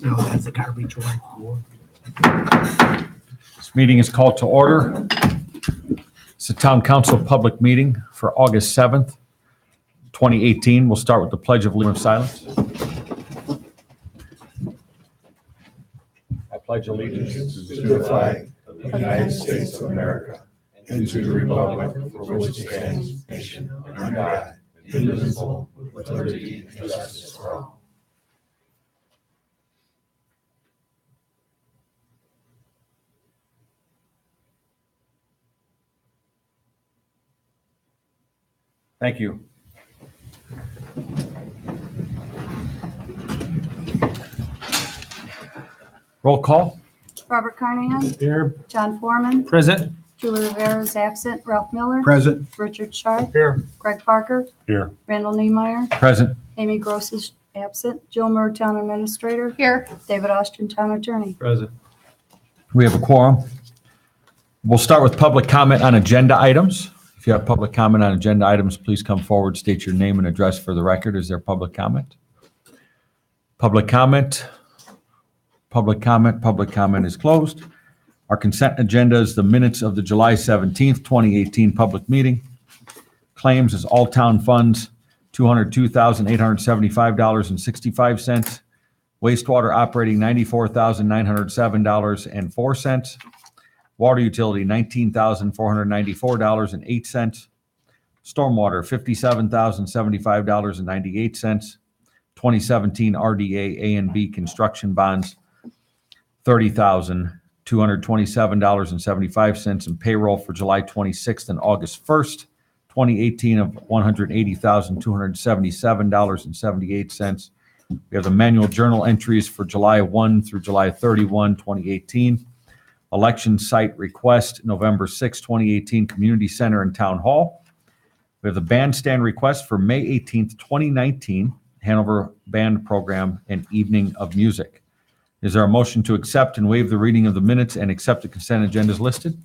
No, that's a garbage one. This meeting is called to order. It's a town council public meeting for August 7th, 2018. We'll start with the Pledge of Silence. I pledge allegiance to the flag of the United States of America and to the republic for which it stands, nation, under God, indivisible, with liberty and justice for all. Thank you. Roll call. Robert Carnahan, Here. John Foreman, Present. Julie Rivera is absent, Ralph Miller, Present. Richard Sharp, Here. Greg Parker, Here. Randall Niemeyer, Present. Amy Gross is absent, Jill Murr, Town Administrator. Here. David Austin, Town Attorney. Present. We have a quorum. We'll start with public comment on agenda items. If you have public comment on agenda items, please come forward, state your name and address for the record. Is there public comment? Public comment? Public comment? Public comment is closed. Our consent agenda is the minutes of the July 17th, 2018 public meeting. Claims is all town funds, $202,875.65. Wastewater operating, $94,907.04. Water utility, $19,494.08. Stormwater, $57,075.98. 2017 RDA A and B construction bonds, $30,227.75, and payroll for July 26th and August 1st, 2018 of $180,277.78. We have the manual journal entries for July 1 through July 31, 2018. Election site request, November 6, 2018, Community Center and Town Hall. We have the bandstand request for May 18th, 2019, Hanover Band Program and Evening of Music. Is there a motion to accept and waive the reading of the minutes and accept the consent agendas listed?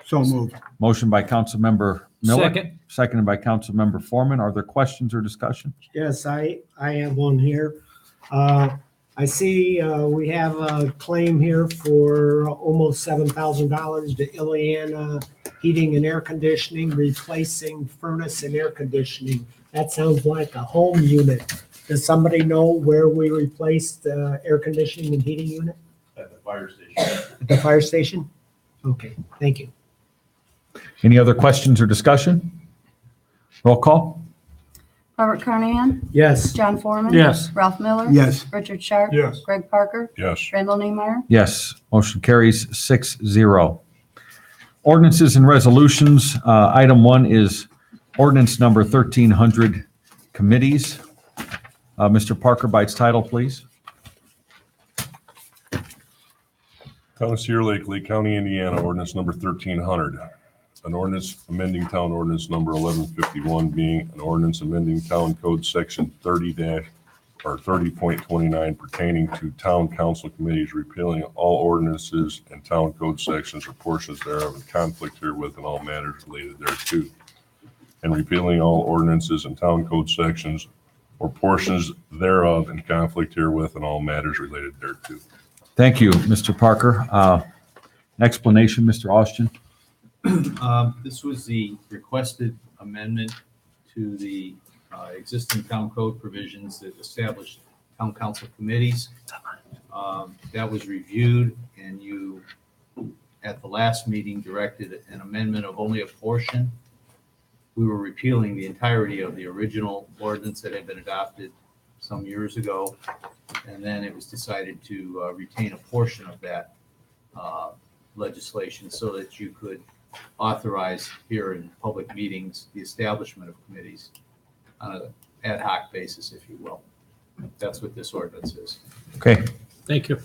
So moved. Motion by Councilmember Miller. Second. Seconded by Councilmember Foreman. Are there questions or discussion? Yes, I have one here. I see we have a claim here for almost $7,000 to Ileana Heating and Air Conditioning, replacing furnace and air conditioning. That sounds like a home unit. Does somebody know where we replaced the air conditioning and heating unit? At the fire station. At the fire station? Okay, thank you. Any other questions or discussion? Roll call. Robert Carnahan, Yes. John Foreman. Yes. Ralph Miller. Yes. Richard Sharp. Yes. Greg Parker, Yes. Randall Niemeyer. Yes, motion carries 6-0. Ordinances and resolutions. Item 1 is ordinance number 1300, committees. Mr. Parker, by its title, please. Town of Cedar Lake, Lake County, Indiana, ordinance number 1300. An ordinance amending town ordinance number 1151, being an ordinance amending town code section 30.29 pertaining to town council committees, repealing all ordinances and town code sections or portions thereof in conflict herewith and all matters related thereto, and repealing all ordinances and town code sections or portions thereof in conflict herewith and all matters related thereto. Thank you, Mr. Parker. Explanation, Mr. Austin. This was the requested amendment to the existing town code provisions that established town council committees. That was reviewed, and you, at the last meeting, directed an amendment of only a portion. We were repealing the entirety of the original ordinance that had been adopted some years ago, and then it was decided to retain a portion of that legislation so that you could authorize here in public meetings the establishment of committees on an ad hoc basis, if you will. That's what this ordinance is. Okay, Thank you.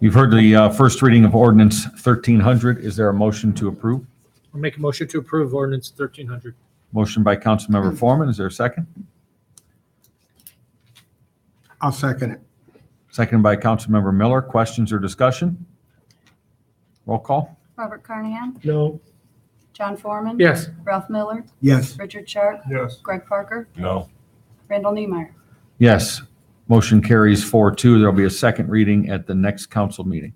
you've heard the first reading of ordinance 1300. Is there a motion to approve? I'll make a motion to approve ordinance 1300. Motion by Councilmember Foreman. Is there a second? I'll second it. Seconded by Councilmember Miller. Questions or discussion? Roll call. Robert Carnahan, No. John Foreman. Yes. Ralph Miller, Yes. Richard Sharp, Yes. Greg Parker, No. Randall Niemeyer. Yes. Motion carries 4-2. There'll be a second reading at the next council meeting.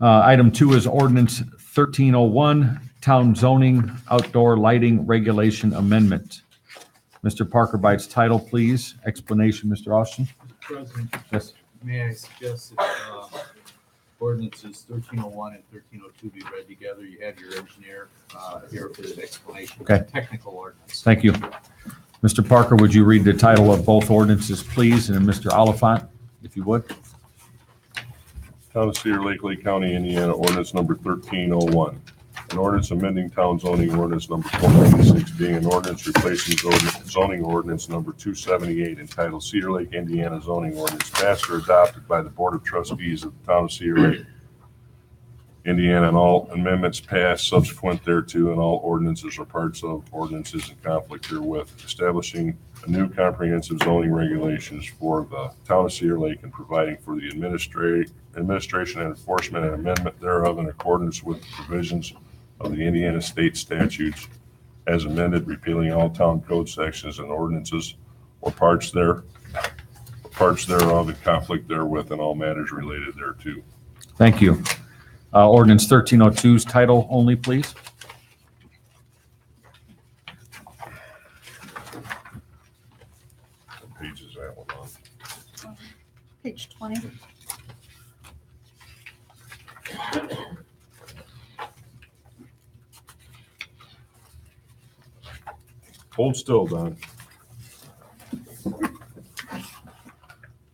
Item 2 is ordinance 1301, town zoning outdoor lighting regulation amendment. Mr. Parker, by its title, please. Explanation, Mr. Austin. President, Yes. may I suggest that ordinances 1301 and 1302 be read together? You have your engineer here for the explanation. Okay. Technical ordinance. Thank you. Mr. Parker, would you read the title of both ordinances, please? And then Mr. Oliphant, if you would. Town of Cedar Lake, Lake County, Indiana, ordinance number 1301. An ordinance amending town zoning ordinance number 496, being an ordinance replacing zoning ordinance number 278 entitled Cedar Lake, Indiana zoning ordinance, passed or adopted by the Board of Trustees of the town of Cedar Lake, Indiana, and all amendments passed subsequent thereto, and all ordinances or parts of ordinances in conflict herewith, establishing a new comprehensive zoning regulations for the town of Cedar Lake and providing for the administration and enforcement and amendment thereof in accordance with the provisions of the Indiana state statutes as amended, repealing all town code sections and ordinances or parts thereof in conflict therewith and all matters related thereto. Thank you. Ordinance 1302's title only, please. What page is that one on? Page 20. Hold still, Don.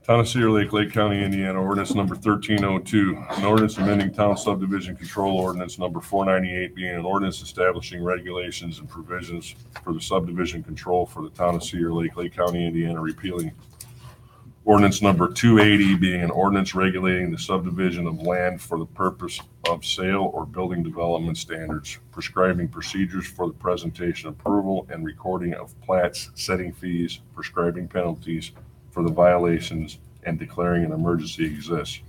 Town of Cedar Lake, Lake County, Indiana, ordinance number 1302, an ordinance amending town subdivision control ordinance number 498, being an ordinance establishing regulations and provisions for the subdivision control for the town of Cedar Lake, Lake County, Indiana, repealing ordinance number 280, being an ordinance regulating the subdivision of land for the purpose of sale or building development standards, prescribing procedures for the presentation, approval, and recording of plats, setting fees, prescribing penalties for the violations, and declaring an emergency exists,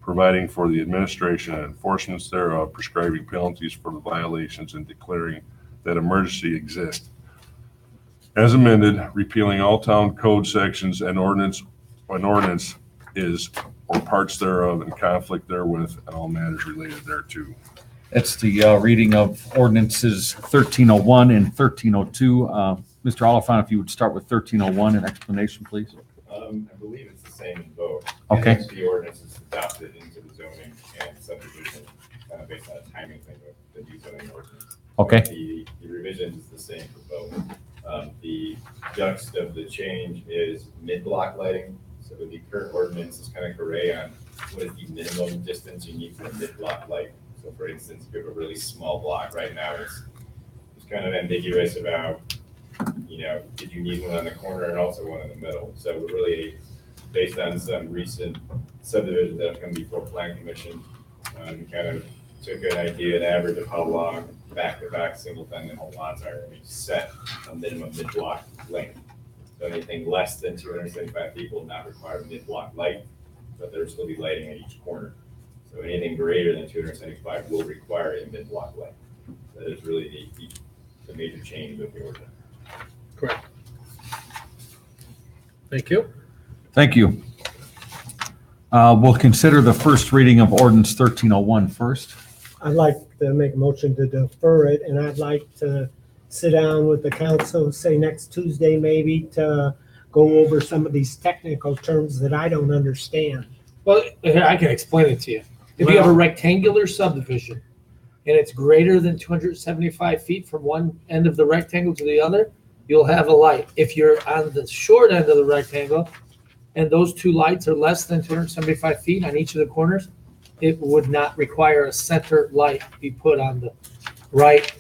providing for the administration and enforcement thereof, prescribing penalties for the violations, and declaring that emergency exists. As amended, repealing all town code sections and ordinance is or parts thereof in conflict therewith and all matters related thereto. That's the reading of ordinances 1301 and 1302. Mr. Oliphant, if you would start with 1301, an explanation, please. I believe it's the same in both. Okay. And the ordinance is adopted into the zoning and subdivision based on a timing thing with the new zoning ordinance. Okay. The revision is the same for both. The juxt of the change is mid-block lighting. So the current ordinance is kind of gray on what is the minimum distance you need for a mid-block light. So for instance, if you have a really small block right now, it's kind of ambiguous about, did you need one on the corner and also one in the middle? So we're really, based on some recent subdivisions that have come before Plan Commission, we kind of took an idea, an average of how long back-to-back single-family home lots are, and we set a minimum mid-block length. So anything less than 275 feet will not require mid-block light, but there will still be lighting at each corner. So anything greater than 275 will require a mid-block light. That is really the major change with the ordinance. Correct. Thank you. Thank you. We'll consider the first reading of ordinance 1301 first. I'd like to make a motion to defer it, and I'd like to sit down with the council, say next Tuesday maybe, to go over some of these technical terms that I don't understand. Well, here, I can explain it to you. If you have a rectangular subdivision and it's greater than 275 feet from one end of the rectangle to the other, you'll have a light. If you're on the short end of the rectangle and those two lights are less than 275 feet on each of the corners, it would not require a center light be put on the right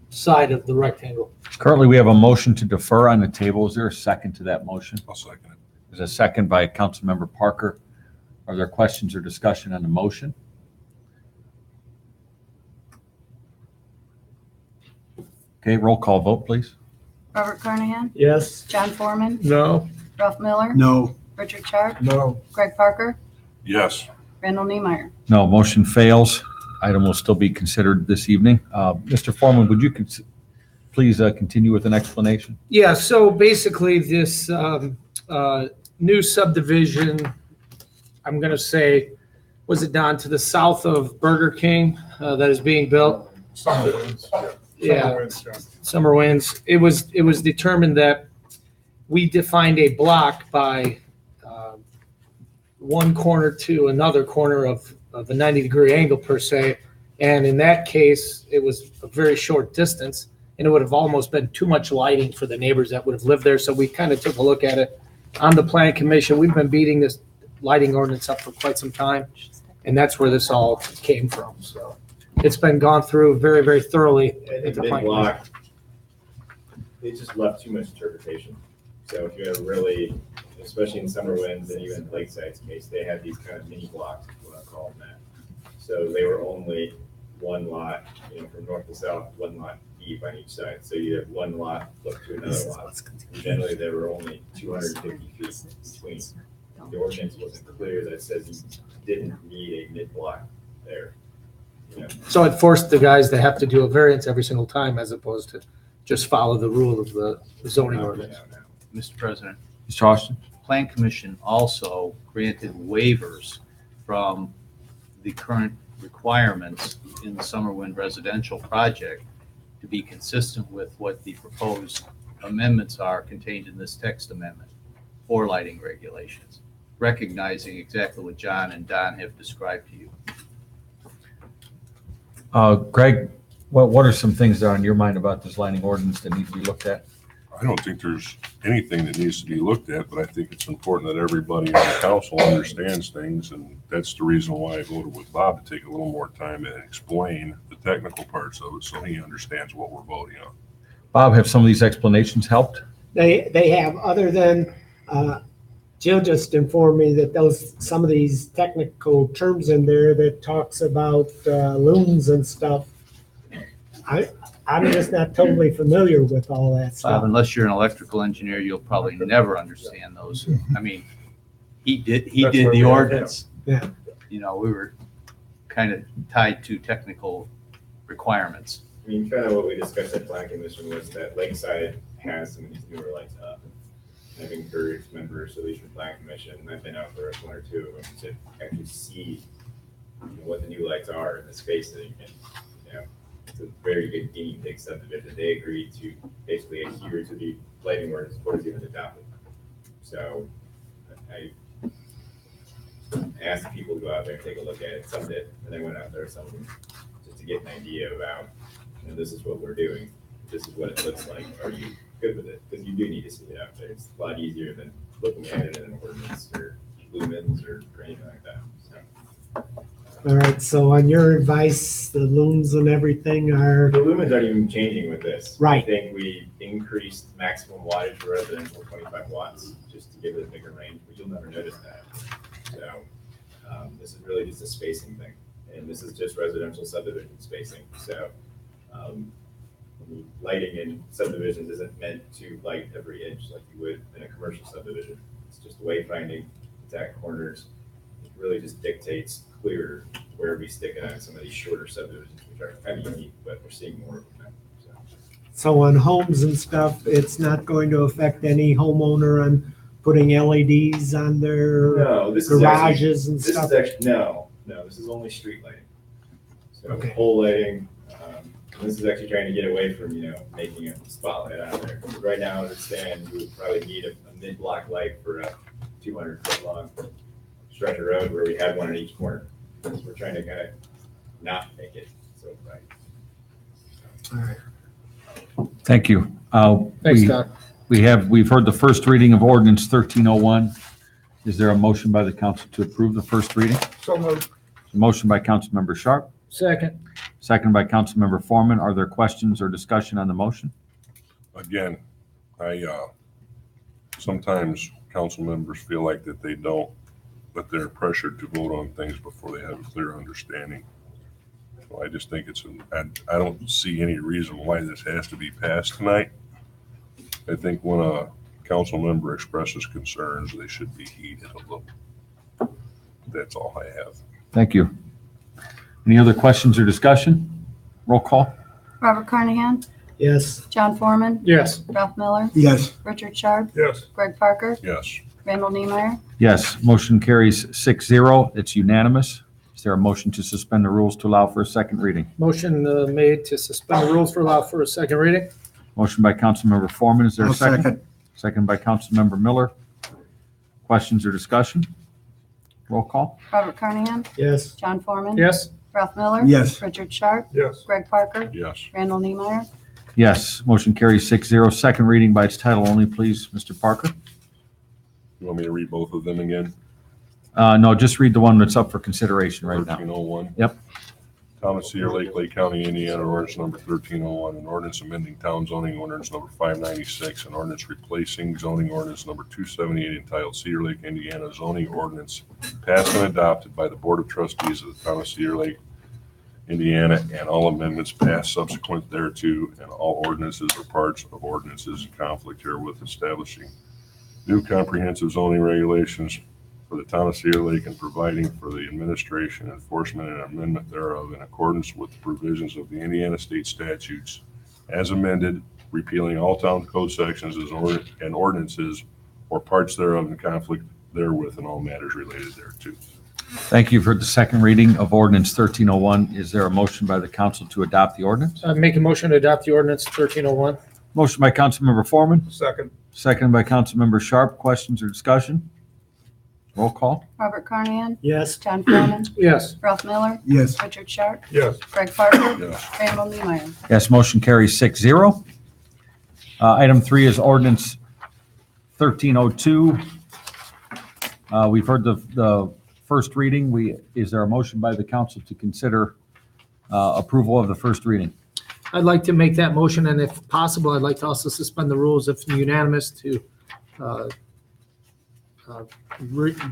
side of the rectangle. Currently, we have a motion to defer on the table. Is there a second to that motion? I'll second it. There's a second by Councilmember Parker. Are there questions or discussion on the motion? Okay, roll call vote, please. Robert Carnahan, Yes? John Foreman, No. Ralph Miller, No. Richard Sharp, No. Greg Parker, Yes. Randall Niemeyer. No, motion fails. Item will still be considered this evening. Mr. Foreman, would you please continue with an explanation? Yeah, so basically this new subdivision, I'm going to say, was it down to the south of Burger King that is being built? Yeah, Summer Winds. It was determined that we defined a block by one corner to another corner of a 90-degree angle per se. And in that case, it was a very short distance, and it would have almost been too much lighting for the neighbors that would have lived there. So we kind of took a look at it on the planning commission. We've been beating this lighting ordinance up for quite some time, and that's where this all came from. So it's been gone through very, very thoroughly. I at think the planning mid-block, they just left too much interpretation. So if you have really, especially in Summer Winds and even Lakeside's case, they had these kind of mini blocks, is what I call them that. So they were only one lot, from north to south, one lot deep on each side. So you have one lot look to another lot. Generally, there were only 250 feet between. The ordinance wasn't clear that says you didn't need a mid-block there. So it forced the guys to have to do a variance every single time as opposed to just follow the rule of the zoning ordinance. Mr. President, Mr. Austin? Plan Commission also granted waivers from the current requirements in the Summerwind residential project to be consistent with what the proposed amendments are contained in this text amendment for lighting regulations, recognizing exactly what John and Don have described to you. Greg, what are some things that are on your mind about this lighting ordinance that need to be looked at? I don't think there's anything that needs to be looked at, but I think it's important that everybody on the council understands things, and that's the reason why I voted with Bob to take a little more time and explain the technical parts of it so he understands what we're voting on. Bob, have some of these explanations helped? They have, other than, Jill just informed me that some of these technical terms in there that talks about looms and stuff, I'm just not totally familiar with all that Bob, stuff. unless you're an electrical engineer, you'll probably never understand those. I mean, he did the ordinance. Yeah. We were kind of tied to technical requirements. I mean, kind of what we discussed at Plan Commission was that Lakeside has some of these newer lights up. I've encouraged members, at least from Plan Commission, and I've been out there with one or two of them to actually see what the new lights are in the space that you can, it's a very good guinea pig subdivision. They agreed to basically adhere to the lighting ordinance before it's even adopted. So I asked people to go out there and take a look at it. Some did, and they went out there, some just to get an idea about, this is what we're doing. This is what it looks like. Are you good with it? Because you do need to see it out there. It's a lot easier than looking at it in an ordinance or lumens or anything like that. So. All right, so on your advice, the looms and everything are, The lumens aren't even changing with this. Right. I think we increased maximum wattage for residential 25 watts just to give it a bigger range, but you'll never notice that. So this is really just a spacing thing, and this is just residential subdivision spacing. So lighting in subdivisions isn't meant to light every inch like you would in a commercial subdivision. It's just wayfinding, exact corners. It really just dictates clear where we stick it on some of these shorter subdivisions, which are kind of unique, but we're seeing more of them now. so on homes and stuff, it's not going to affect any homeowner on putting LEDs on their No, this is actually, garages and this stuff? is actually, no, this is only street lighting. So Okay. pole lighting, this is actually trying to get away from, making a spotlight out there. Right now, as it stands, we would probably need a mid-block light for a 200-foot long stretch of road where we had one at each corner. Because we're trying to kind of not make it so bright. All right. Thank you. Thanks, Don. We've heard the first reading of ordinance 1301. Is there a motion by the council to approve the first reading? So moved. A motion by Councilmember Sharp, Second. second by Councilmember Foreman. Are there questions or discussion on the motion? Again, sometimes council members feel like that that they're pressured to vote on things before they have a clear understanding. So I just think I don't see any reason why this has to be passed tonight. I think when a council member expresses concerns, they should be heeded a little. That's all I have. Thank you. Any other questions or discussion? Roll call. Robert Carnahan, Yes. John Foreman, Yes. Ralph Miller, Yes. Richard Sharp, Yes. Greg Parker, Yes. Randall Niemeyer. Yes, motion carries 6-0. It's unanimous. Is there a motion to suspend the rules to allow for a second reading? Motion made to suspend the rules for allow for a second reading. Motion by Councilmember Foreman. Is there a I'll second? second. Second by Councilmember Miller. Questions or discussion? Roll call. Robert Carnahan, Yes. John Foreman. Yes. Ralph Miller. Yes. Richard Sharp, Yes. Greg Parker, Yes. Randall Niemeyer. Yes, motion carries 6-0. Second reading by its title only, please, Mr. Parker. You want me to read both of them again? No, just read the one that's up for consideration right now. 1301. Yep. Town of Cedar Lake, Lake County, Indiana, ordinance number 1301, an ordinance amending town zoning ordinance number 596, an ordinance replacing zoning ordinance number 278 entitled Cedar Lake, Indiana zoning ordinance passed and adopted by the Board of Trustees of the town of Cedar Lake, Indiana, and all amendments passed subsequent thereto, and all ordinances or parts of ordinances in conflict herewith establishing new comprehensive zoning regulations for the town of Cedar Lake and providing for the administration, enforcement, and amendment thereof in accordance with the provisions of the Indiana state statutes as amended, repealing all town code sections and ordinances or parts thereof in conflict therewith and all matters related thereto. Thank you for the second reading of ordinance 1301. Is there a motion by the council to adopt the ordinance? Make a motion to adopt the ordinance 1301. Motion by Councilmember Foreman, Second. second by Councilmember Sharp. Questions or discussion? Roll call. Robert Carnahan, Yes. John Foreman, Yes. Ralph Miller, Yes. Richard Sharp, Yes. Greg Parker, Yes. Randall Niemeyer. Yes, motion carries 6-0. Item 3 is ordinance 1302. We've heard the first reading. Is there a motion by the council to consider approval of the first reading? I'd like to make that motion, and if possible, I'd like to also suspend the rules if unanimous to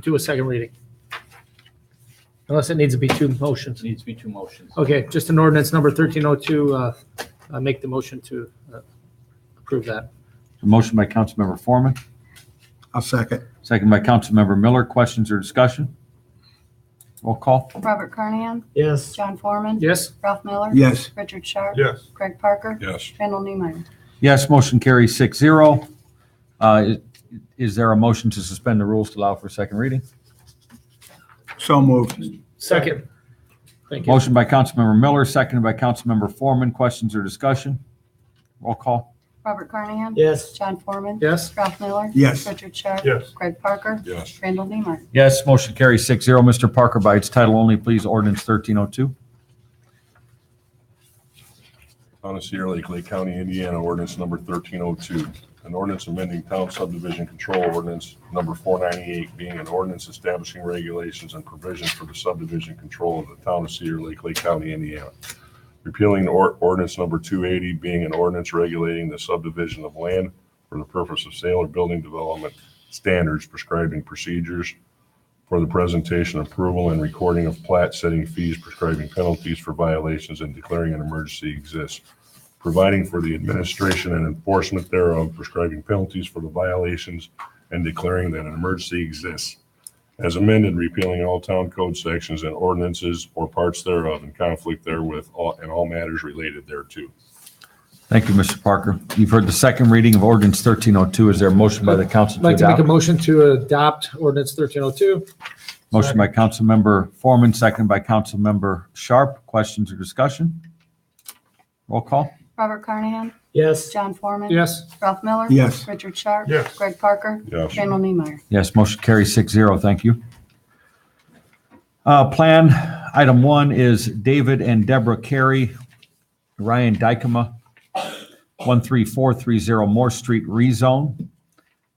do a second reading. Unless it needs to be two motions. Needs to be two motions. Okay, just an ordinance number 1302, make the motion to approve that. A motion by Councilmember Foreman, I'll second. second by Councilmember Miller. Questions or discussion? Roll call. Robert Carnahan, Yes. John Foreman, Yes? Ralph Miller, Yes. Richard Sharp, Yes. Greg Parker, Yes. Randall Niemeyer. Yes, motion carries 6-0. Is there a motion to suspend the rules to allow for second reading? So moved. Second. Thank you. Motion by Councilmember Miller, seconded by Councilmember Foreman. Questions or discussion? Roll call. Robert Carnahan, Yes. John Foreman, Yes? Ralph Miller, Yes. Richard Sharp, Yes. Greg Parker, Yes. Randall Niemeyer. Yes, motion carries 6-0. Mr. Parker, by its title only, please, ordinance 1302. Town of Cedar Lake, Lake County, Indiana, ordinance number 1302. An ordinance amending town subdivision control ordinance number 498, being an ordinance establishing regulations and provisions for the subdivision control of the town of Cedar Lake, Lake County, Indiana. Repealing ordinance number 280, being an ordinance regulating the subdivision of land for the purpose of sale or building development standards, prescribing procedures for the presentation, approval, and recording of plat, setting fees, prescribing penalties for violations, and declaring an emergency exists, providing for the administration and enforcement thereof, prescribing penalties for the violations, and declaring that an emergency exists. As amended, repealing all town code sections and ordinances or parts thereof in conflict therewith and all matters related thereto. Thank you, Mr. Parker. You've heard the second reading of ordinance 1302. Is there a motion by the council I'd to like to make a adopt? motion to adopt ordinance 1302. Motion by Councilmember Foreman, second by Councilmember Sharp. Questions or discussion? Roll call. Robert Carnahan, Yes. John Foreman, Yes? Ralph Miller, Yes. Richard Sharp, Yes. Greg Parker, Yes. Randall Niemeyer. Yes, motion carries 6-0. Thank you. Plan item 1 is David and Deborah Carey, Ryan Dykema, 13430 Moore Street rezone.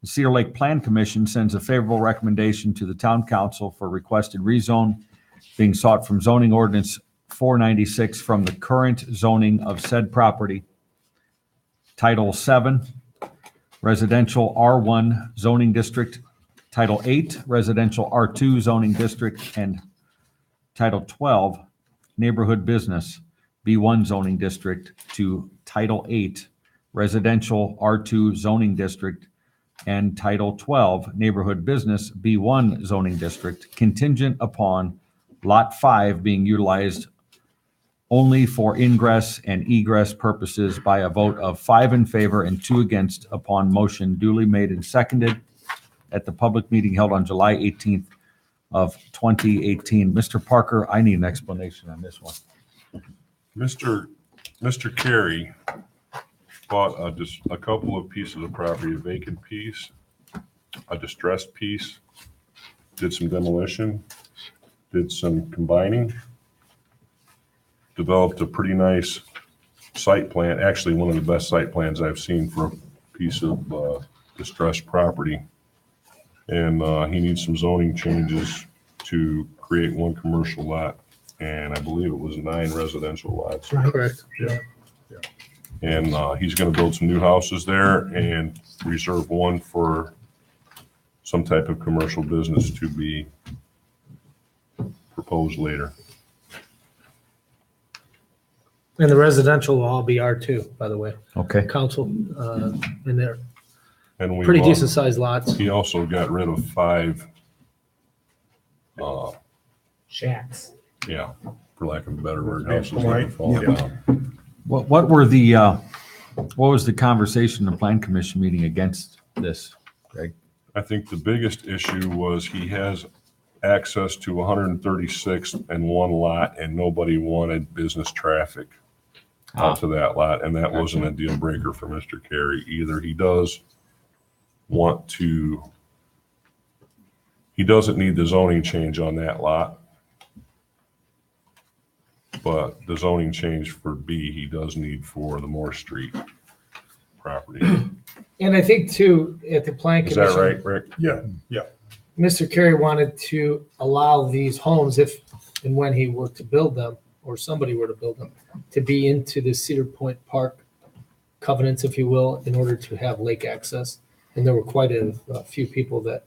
The Cedar Lake Plan Commission sends a favorable recommendation to the town council for requested rezone being sought from zoning ordinance 496 from the current zoning of said property. Title 7, Residential R1 Zoning District. Title 8, Residential R2 Zoning District. And Title 12, Neighborhood Business B1 Zoning District to Title 8, Residential R2 Zoning District, and Title 12, Neighborhood Business B1 Zoning District, contingent upon Lot 5 being utilized only for ingress and egress purposes by a vote of 5 in favor and 2 against upon motion duly made and seconded at the public meeting held on July 18th of 2018. Mr. Parker, I need an explanation on this one. Mr. Carey bought just a couple of pieces of property, a vacant piece, a distressed piece, did some demolition, did some combining, developed a pretty nice site plan, actually one of the best site plans I've seen for a piece of distressed property. And he needs some zoning changes to create 1 commercial lot, and I believe it was 9 residential lots. Correct. And he's going to build some new houses there and reserve 1 for some type of commercial business to be proposed later. And the residential will all be R2, by the way. Okay. Council, in there, And we pretty decent sized lots. He also got rid of 5, Shacks. yeah, for lack of a better word, houses that Right. would fall Yep. down. What were the, what was the conversation in the plan commission meeting against this, Greg? I think the biggest issue was he has access to 136th and 1 lot, and nobody wanted business traffic out to that lot, and that wasn't a deal breaker for Mr. Carey either. He does want to, he doesn't need the zoning change on that lot, but the zoning change for B, he does need for the Moore Street property. And I think too, at the plan Is commission. that right, Rick? Yeah. Mr. Carey wanted to allow these homes, if and when he were to build them, or somebody were to build them, to be into the Cedar Point Park covenants, if you will, in order to have lake access. And there were quite a few people that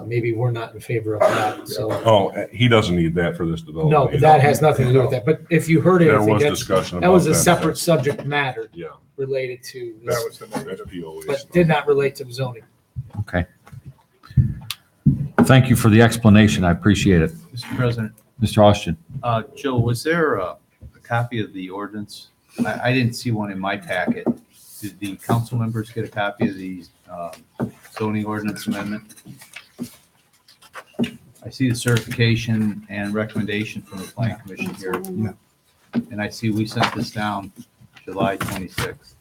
maybe were not in favor of that, so. Oh, he doesn't need that for this development. No, that has nothing to do with that. But if you heard There anything, was that's, discussion about that was a that. separate subject matter Yeah, related to That this, was the that's negative. POA but stuff. did not relate to zoning. Okay. Thank you for the explanation. I appreciate it. Mr. President, Mr. Austin? Joe, was there a copy of the ordinance? I didn't see one in my packet. Did the council members get a copy of the zoning ordinance amendment? I see the certification and recommendation from the planning commission here. Yeah. And I see we sent this down July 26th.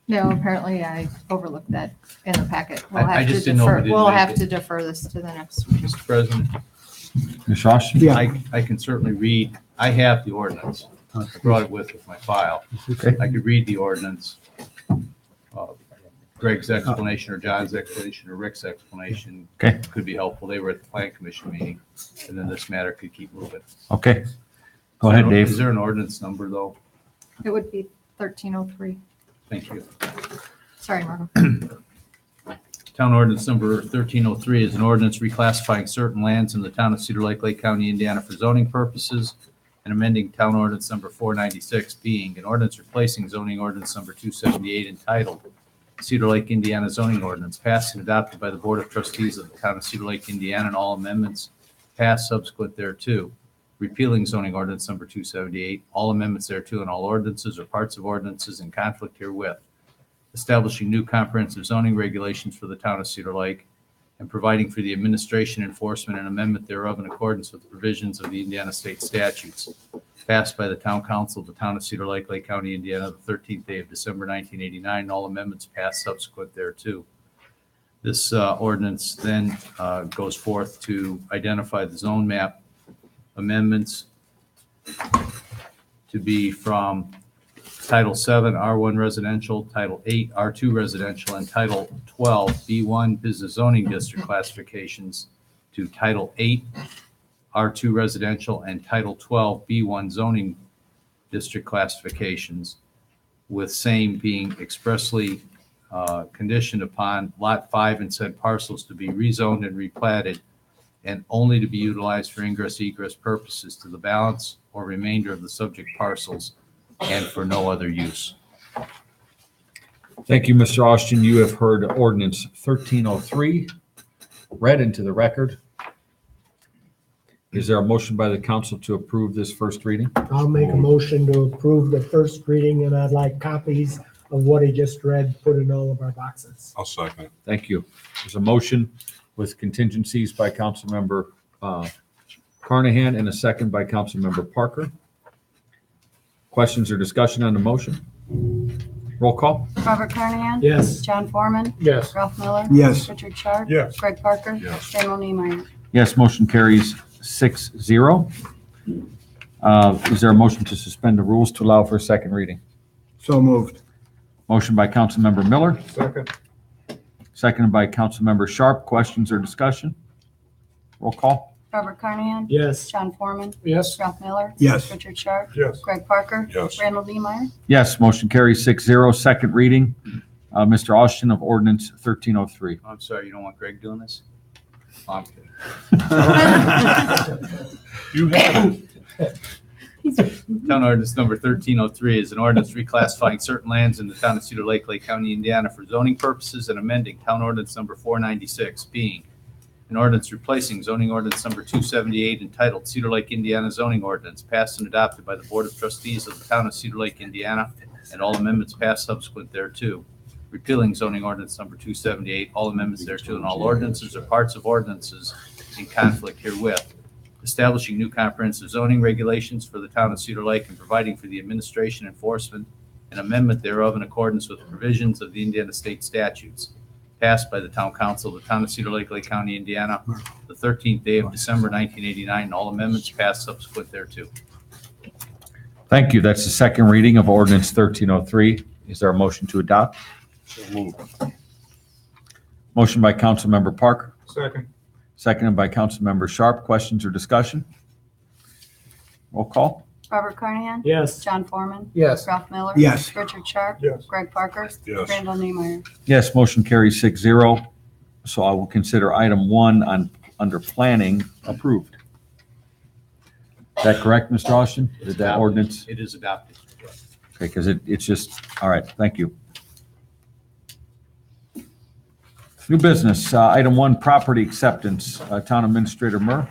No, apparently I overlooked that in the packet. We'll I have to just didn't know if we defer, didn't we'll make have it. to defer this to the next meeting. Mr. President, Mr. Austin? Yeah. I can certainly read, I have the ordinance. I brought it with my file. Okay. I could read the ordinance. Greg's explanation or John's explanation or Rick's explanation Okay. could be helpful. They were at the plan commission meeting, and then this matter could keep moving. Okay. Go ahead, Is Dave. there an ordinance number, though? It would be 1303. Thank you. Sorry, Margo. Town ordinance number 1303 is an ordinance reclassifying certain lands in the town of Cedar Lake, Lake County, Indiana for zoning purposes and amending town ordinance number 496 being an ordinance replacing zoning ordinance number 278 entitled Cedar Lake, Indiana zoning ordinance passed and adopted by the Board of Trustees of the town of Cedar Lake, Indiana, and all amendments passed subsequent thereto. Repealing zoning ordinance number 278, all amendments thereto and all ordinances or parts of ordinances in conflict herewith. Establishing new comprehensive zoning regulations for the town of Cedar Lake and providing for the administration, enforcement, and amendment thereof in accordance with the provisions of the Indiana state statutes passed by the town council of the town of Cedar Lake, Lake County, Indiana, the 13th day of December 1989, and all amendments passed subsequent thereto. This ordinance then goes forth to identify the zone map amendments to be from Title 7, R1 Residential, Title 8, R2 Residential, and Title 12, B1 Business Zoning District classifications to Title 8, R2 Residential, and Title 12, B1 Zoning District classifications, with same being expressly conditioned upon Lot 5 and said parcels to be rezoned and replatted and only to be utilized for ingress egress purposes to the balance or remainder of the subject parcels and for no other use. Thank you, Mr. Austin. You have heard ordinance 1303 read into the record. Is there a motion by the council to approve this first reading? I'll make a motion to approve the first reading, and I'd like copies of what he just read put in all of our boxes. I'll second it. Thank you. There's a motion with contingencies by Councilmember Carnahan and a second by Councilmember Parker. Questions or discussion on the motion? Roll call. Robert Carnahan? Yes. John Foreman? Yes. Ralph Miller? Yes. Richard Sharp? Yes. Greg Parker? Yes. Daniel Niemeyer. Yes, motion carries 6-0. Is there a motion to suspend the rules to allow for a second reading? So moved. Motion by Councilmember Miller, Second. seconded by Councilmember Sharp. Questions or discussion? Roll call. Robert Carnahan? Yes. John Foreman? Yes. Ralph Miller? Yes. Richard Sharp? Yes. Greg Parker? Yes. Randall Niemeyer. Yes, motion carries 6-0. Second reading. Mr. Austin of Ordinance 1303. I'm sorry, you don't want Greg doing this? Oh, I'm kidding. You have Town ordinance number 1303 is an ordinance reclassifying certain lands in the town of Cedar Lake, Lake County, Indiana for zoning purposes and amending town ordinance number 496, being an ordinance replacing zoning ordinance number 278 entitled Cedar Lake, Indiana zoning ordinance passed and adopted by the Board of Trustees of the town of Cedar Lake, Indiana, and all amendments passed subsequent thereto. Repealing zoning ordinance number 278, all amendments thereto, and all ordinances or parts of ordinances in conflict herewith. Establishing new comprehensive zoning regulations for the town of Cedar Lake and providing for the administration, enforcement, and amendment thereof in accordance with the provisions of the Indiana state statutes. Passed by the town council of the town of Cedar Lake, Lake County, Indiana, the 13th day of December 1989, and all amendments passed subsequent thereto. Thank you. That's the second reading of Ordinance 1303. Is there a motion to adopt? so moved. Motion by Councilmember Parker, Second. seconded by Councilmember Sharp. Questions or discussion? Roll call. Robert Carnahan? Yes. John Foreman? Yes. Ralph Miller? Yes. Richard Sharp? Yes. Greg Parker? Yes. Randall Niemeyer. Yes, motion carries 6-0. So I will consider item 1 under planning approved. Is that correct, Mr. Austin? Did that ordinance? It is adopted. Okay, because it's just, all right, thank you. New business, item 1, property acceptance. Town Administrator Murr.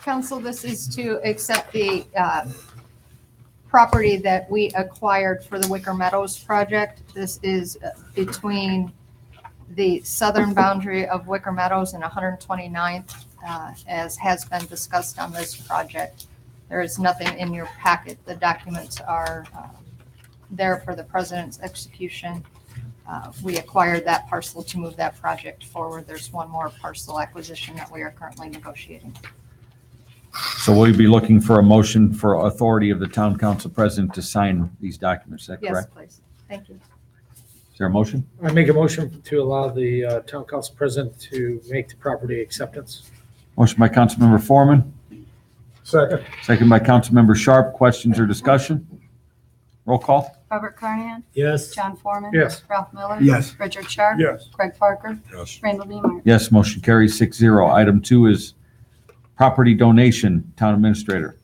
Council, this is to accept the property that we acquired for the Wicker Meadows project. This is between the southern boundary of Wicker Meadows and 129th, as has been discussed on this project. There is nothing in your packet. The documents are there for the president's execution. We acquired that parcel to move that project forward. There's one more parcel acquisition that we are currently negotiating. So will you be looking for a motion for authority of the town council president to sign these documents? Is that Yes, correct? please. Thank you. Is there a motion? I make a motion to allow the town council president to make the property acceptance. Motion by Councilmember Foreman, Second. second by Councilmember Sharp. Questions or discussion? Roll call. Robert Carnahan? Yes. John Foreman? Yes. Ralph Miller? Yes. Richard Sharp? Yes. Greg Parker? Yes. Randall Niemeyer. Yes, motion carries 6-0. Item 2 is property donation. Town Administrator.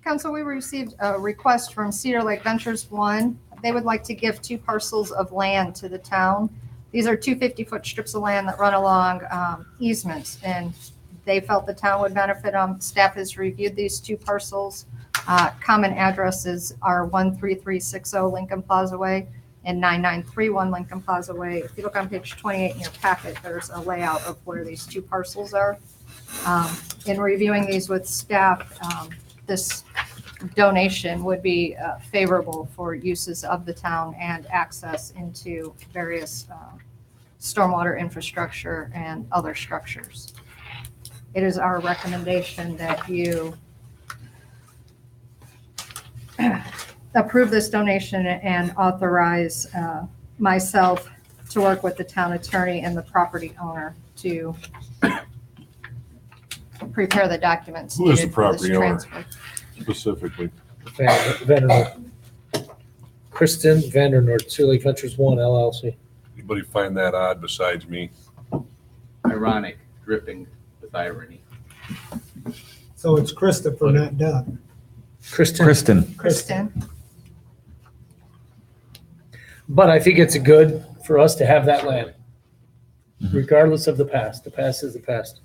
Council, we received a request from Cedar Lake Ventures 1. They would like to give 2 parcels of land to the town. These are 2 50-foot strips of land that run along easements, and they felt the town would benefit them. Staff has reviewed these 2 parcels. Common addresses are 13360 Lincoln Plaza Way and 9931 Lincoln Plaza Way. If you look on page 28 in your packet, there's a layout of where these 2 parcels are. In reviewing these with staff, this donation would be favorable for uses of the town and access into various stormwater infrastructure and other structures. It is our recommendation that you approve this donation and authorize myself to work with the town attorney and the property owner to prepare the documents Who is the needed for this property owner? transfer. Specifically. Vandernoort. Kristen Vandernoort, Cedar Lake Ventures 1 LLC. Anybody find that odd besides me? Ironic, dripping with irony. So it's Christopher, not Doug. Kristen. Kristen, But I think it's good for us to have that land, Mhm. regardless of the past. The past is the past.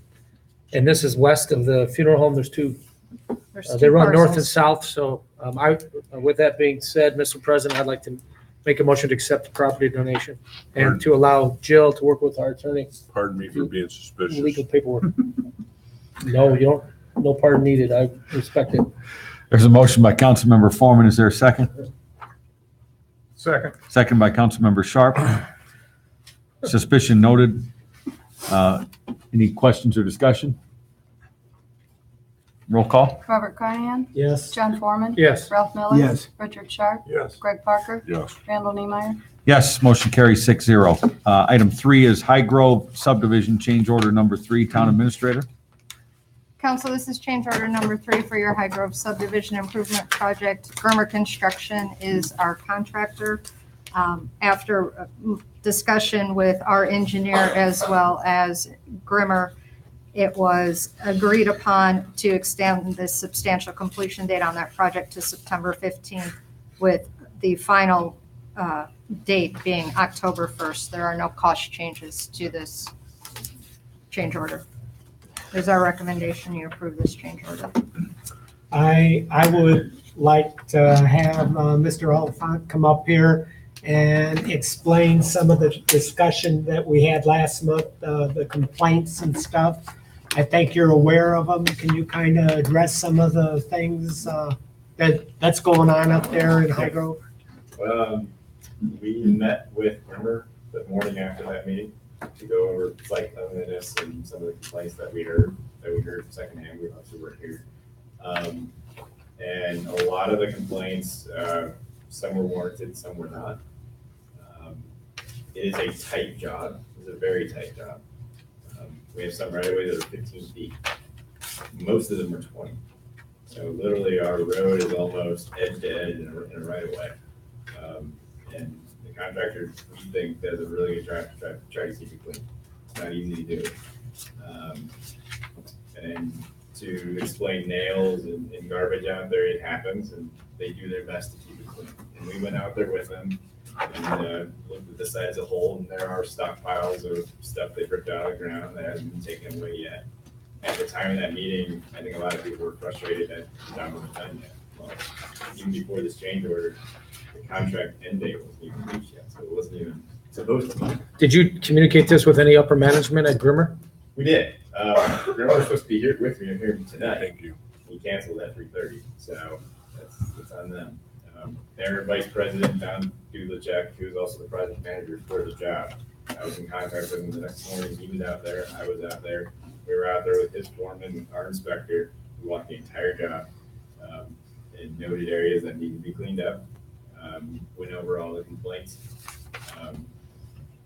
And this is west of the funeral home. There's 2 There's They two run north and parcels. south, so with that being said, Mr. President, I'd like to make a motion to accept the property donation and to allow Jill to work with our attorney, Pardon me for being suspicious. legal paperwork. No, you don't, no pardon needed. I respect it. There's a motion by Councilmember Foreman. Is there a second? Second. Second by Councilmember Sharp. Suspicion noted. Any questions or discussion? Roll call? Robert Carnahan? Yes. John Foreman? Yes. Ralph Miller? Yes. Richard Sharp? Yes. Greg Parker? Yes. Randall Niemeyer? Yes, motion carries 6-0. Item 3 is High Grove subdivision change order number 3, Town Administrator. Council, this is change order number 3 for your High Grove subdivision improvement project. Grimmer Construction is our contractor. After discussion with our engineer as well as Grimmer, it was agreed upon to extend the substantial completion date on that project to September 15th, with the final date being October 1st. There are no cost changes to this change order. Is our recommendation you approve this change order? I would like to have Mr. Oliphant come up here and explain some of the discussion that we had last month, the complaints and stuff. I think you're aware of them. Can you kind of address some of the things that's going on up there in High Grove? We met with Grimmer the morning after that meeting to go over site cleanliness and some of the complaints that we heard secondhand. We obviously weren't here. And a lot of the complaints, some were warranted, some were not. It is a tight job. It's a very tight job. We have some right away that are 15 feet. Most of them are 20. So literally our road is almost edge to edge in a right of way. And the contractor, we think, does a really good job to try to keep it clean. It's not easy to do. And to explain nails and garbage out there, it happens, and they do their best to keep it clean. And we went out there with them and looked at the site as a whole, and there are stockpiles of stuff they ripped out of the ground that hasn't been taken away yet. At the time of that meeting, I think a lot of people were frustrated that the job wasn't done yet. Well, even before this change order, the contract end date wasn't even reached yet, so it wasn't even supposed to be. Did you communicate this with any upper management at Grimmer? We did. Grimmer was supposed to be here with me here tonight. Thank you. He canceled at 3:30, so that's on them. Their vice president, Don Dudlacek, who is also the project manager for the job, I was in contact with him the next morning. He was out there. I was out there. We were out there with his foreman, our inspector. We walked the entire job and noted areas that needed to be cleaned up. Went over all the complaints.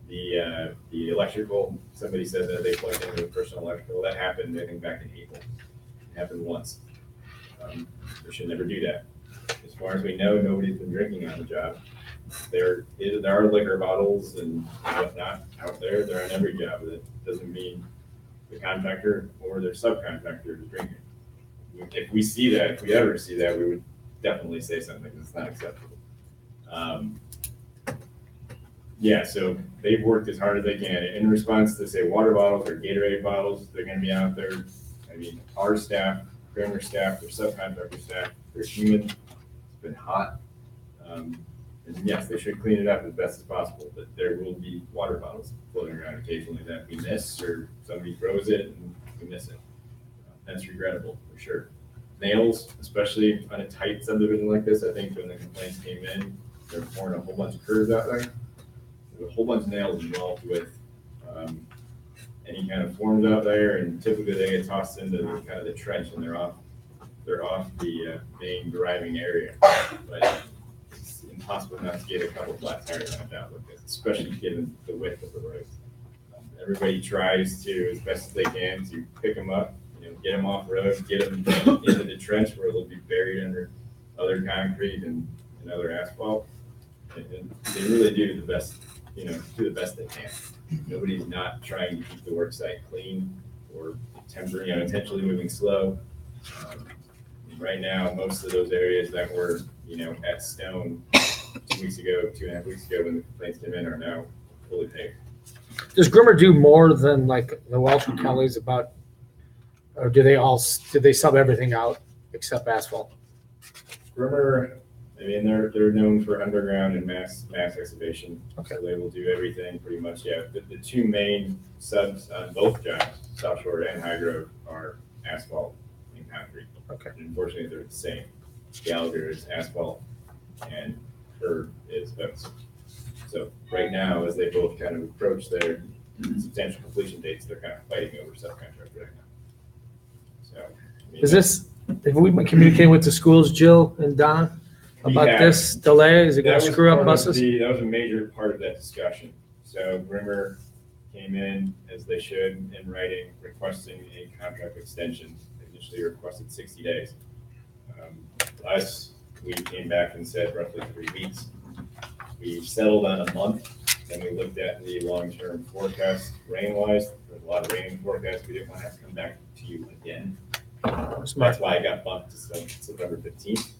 The electrical, somebody said that they plugged into the personal electrical. That happened, I think, back in April. It happened once. We should never do that. As far as we know, nobody's been drinking on the job. There are liquor bottles and whatnot out there. They're on every job. That doesn't mean the contractor or their subcontractor is drinking. If we see that, if we ever see that, we would definitely say something. It's not acceptable. Yeah, so they've worked as hard as they can. In response to, say, water bottles or Gatorade bottles, they're going to be out there. I mean, our staff, Grimmer staff, their subcontractor staff, they're human. It's been hot. And yes, they should clean it up as best as possible, but there will be water bottles floating around occasionally that we miss, or somebody throws it and we miss it. That's regrettable, for sure. Nails, especially on a tight subdivision like this, I think when the complaints came in, they're pouring a whole bunch of curves out there. There's a whole bunch of nails involved with any kind of forms out there, and typically they get tossed into kind of the trench and they're off the main driving area. But it's impossible not to get a couple flat tires on that with this, especially given the width of the road. Everybody tries to, as best as they can, to pick them up, get them off road, get them into the trench where they'll be buried under other concrete and other asphalt. And they really do the best, do the best they can. Nobody's not trying to keep the work site clean or intentionally moving slow. Right now, most of those areas that were, at stone 2.5 weeks ago when the complaints came in are now fully paved. Does Grimmer do more than like the Welsh and Kelly's about, or do they sub everything out? except asphalt? Grimmer, I mean, they're known for underground and mass excavation. Okay. So they will do everything pretty much, yeah. The two main subs on both jobs, South Shore and High Grove, are asphalt and concrete. Okay. Unfortunately, they're the same. Gallagher is asphalt and Herb is both. So right now, as they both kind of approach their substantial completion dates, they're kind of fighting over subcontract right now. So. I mean, Is this, have we been communicating with the schools, Jill and Don, We about have. this delay? Is it That gonna was screw up part of buses? That was a major part of that discussion. So Grimmer came in, as they should, in writing, requesting a contract extension. They initially requested 60 days. Us, we came back and said roughly 3 weeks. We settled on a month, then we looked at the long-term forecast rain-wise. There's a lot of rain in the forecast. We didn't want to have to come back to you again. That's why I got bumped to September 15th.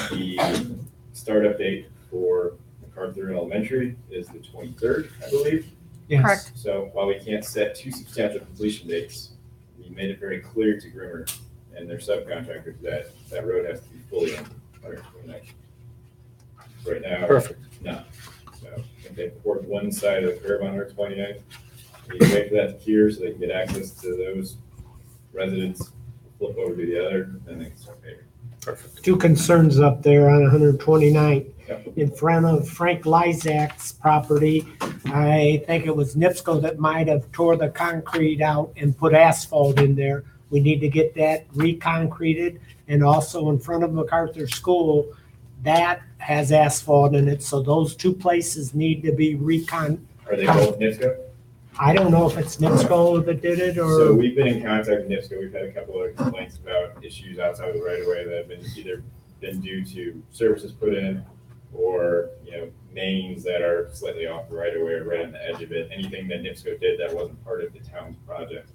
The startup date for MacArthur Elementary is the 23rd, I believe. Yes. Correct. So while we can't set two substantial completion dates, we made it very clear to Grimmer and their subcontractors that that road has to be fully on 129th. Right now. Perfect. No. So if they poured one side of the curb on 129th, we can wait for that to cure so they can get access to those residents, flip over to the other, and they can start paving. Perfect. Two concerns up there on 129th. Yep. In front of Frank Lyzak's property, I think it was NIPSCO that might have tore the concrete out and put asphalt in there. We need to get that re-concreted. And also in front of MacArthur School, that has asphalt in it. So those two places need to be Are they both NIPSCO? I don't know if it's NIPSCO that did it So or, we've been in contact with NIPSCO. We've had a couple of complaints about issues outside of the right of way that have been either been due to services put in or, mains that are slightly off the right of way or right on the edge of it. Anything that NIPSCO did that wasn't part of the town's project.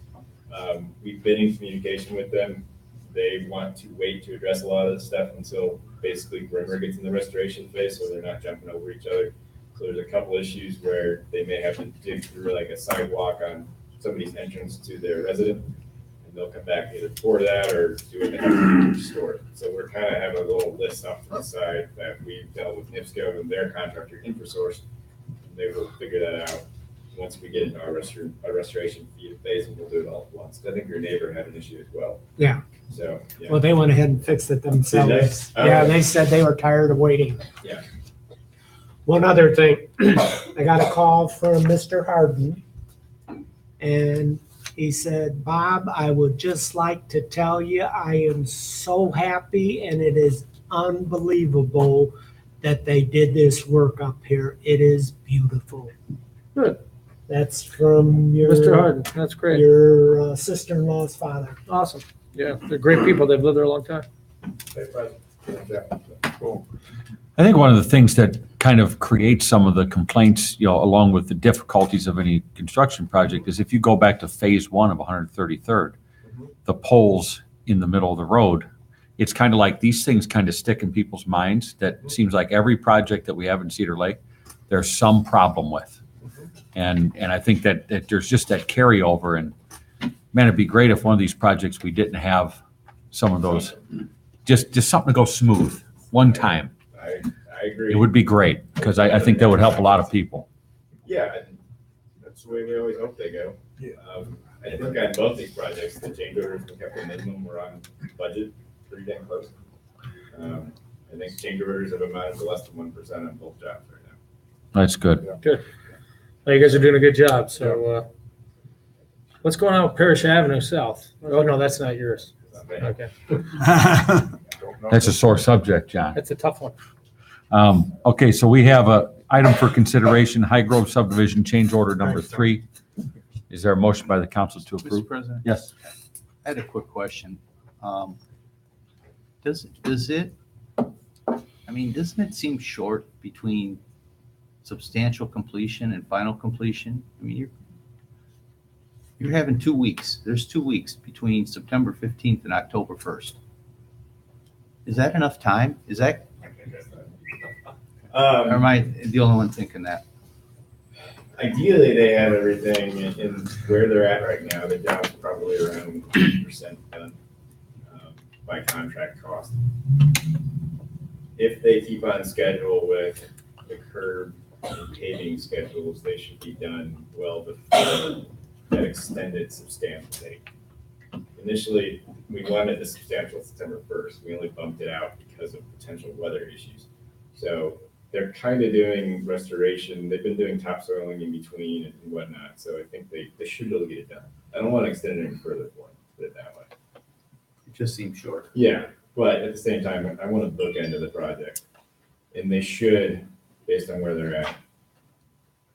We've been in communication with them. They want to wait to address a lot of this stuff until basically Grimmer gets in the restoration phase, so they're not jumping over each other. So there's a couple issues where they may have to dig through like a sidewalk on somebody's entrance to their resident, and they'll come back and either pour that or do it and restore it. So we're kind of having a little list off to the side that we've dealt with NIPSCO and their contractor InfoSource. They will figure that out once we get into our restoration phase, and we'll do it all at once. I think your neighbor had an issue as well. yeah. So, yeah. well, they went ahead and fixed it themselves. Did they? Yeah, Okay. they said they were tired of waiting. Yeah. One other thing, I got a call from Mr. Harden, and he said, Bob, I would just like to tell you, I am so happy, and it is unbelievable that they did this work up here. It is beautiful. Good. That's from Mr. Harden, that's great. your sister-in-law's father. Awesome. Yeah, they're great people. They've lived there a long time. Cool. I think one of the things that kind of creates some of the complaints, along with the difficulties of any construction project, is if you go back to phase one of 133rd, the poles in the middle of the road, it's kind of like these things kind of stick in people's minds that it seems like every project that we have in Cedar Lake, there's some problem with. And I think that there's just that carryover, and man, it'd be great if one of these projects we didn't have some of those, just something to go smooth one time. I agree. It would be great, because I think that would help a lot of people. Yeah, and that's the way we always hope they go. Yeah. I think on both these projects, the change orders we kept the minimum, we're on budget, pretty damn close. I think change orders have amounted to less than 1% on both jobs right now. That's good. Well, you guys are doing a good job. So, what's going on with Parish Avenue South? Oh, no, that's not yours. Okay. Don't know. That's a sore subject, John. That's a tough one. Okay, so we have a item for consideration, High Grove subdivision change order number 3. Is there a motion by the council to Mr. approve? President, Yes. I had a quick question. Doesn't it seem short between substantial completion and final completion? I mean, you're having 2 weeks. There's 2 weeks between September 15th and October 1st. Is that enough time? Is that, or am I the only one thinking that? Ideally, they have everything in where they're at right now. The job's probably around 80% done. by contract cost. If they keep on schedule with the curb and paving schedules, they should be done well before that extended substantial date. Initially, we wanted the substantial September 1st. We only bumped it out because of potential weather issues. So they're kind of doing restoration. They've been doing topsoiling in between and whatnot. So I think they should be able to get it done. I don't want to extend it any further for them, put it that way. It just seems short. Yeah, but at the same time, I want to book into the project. And they should, based on where they're at,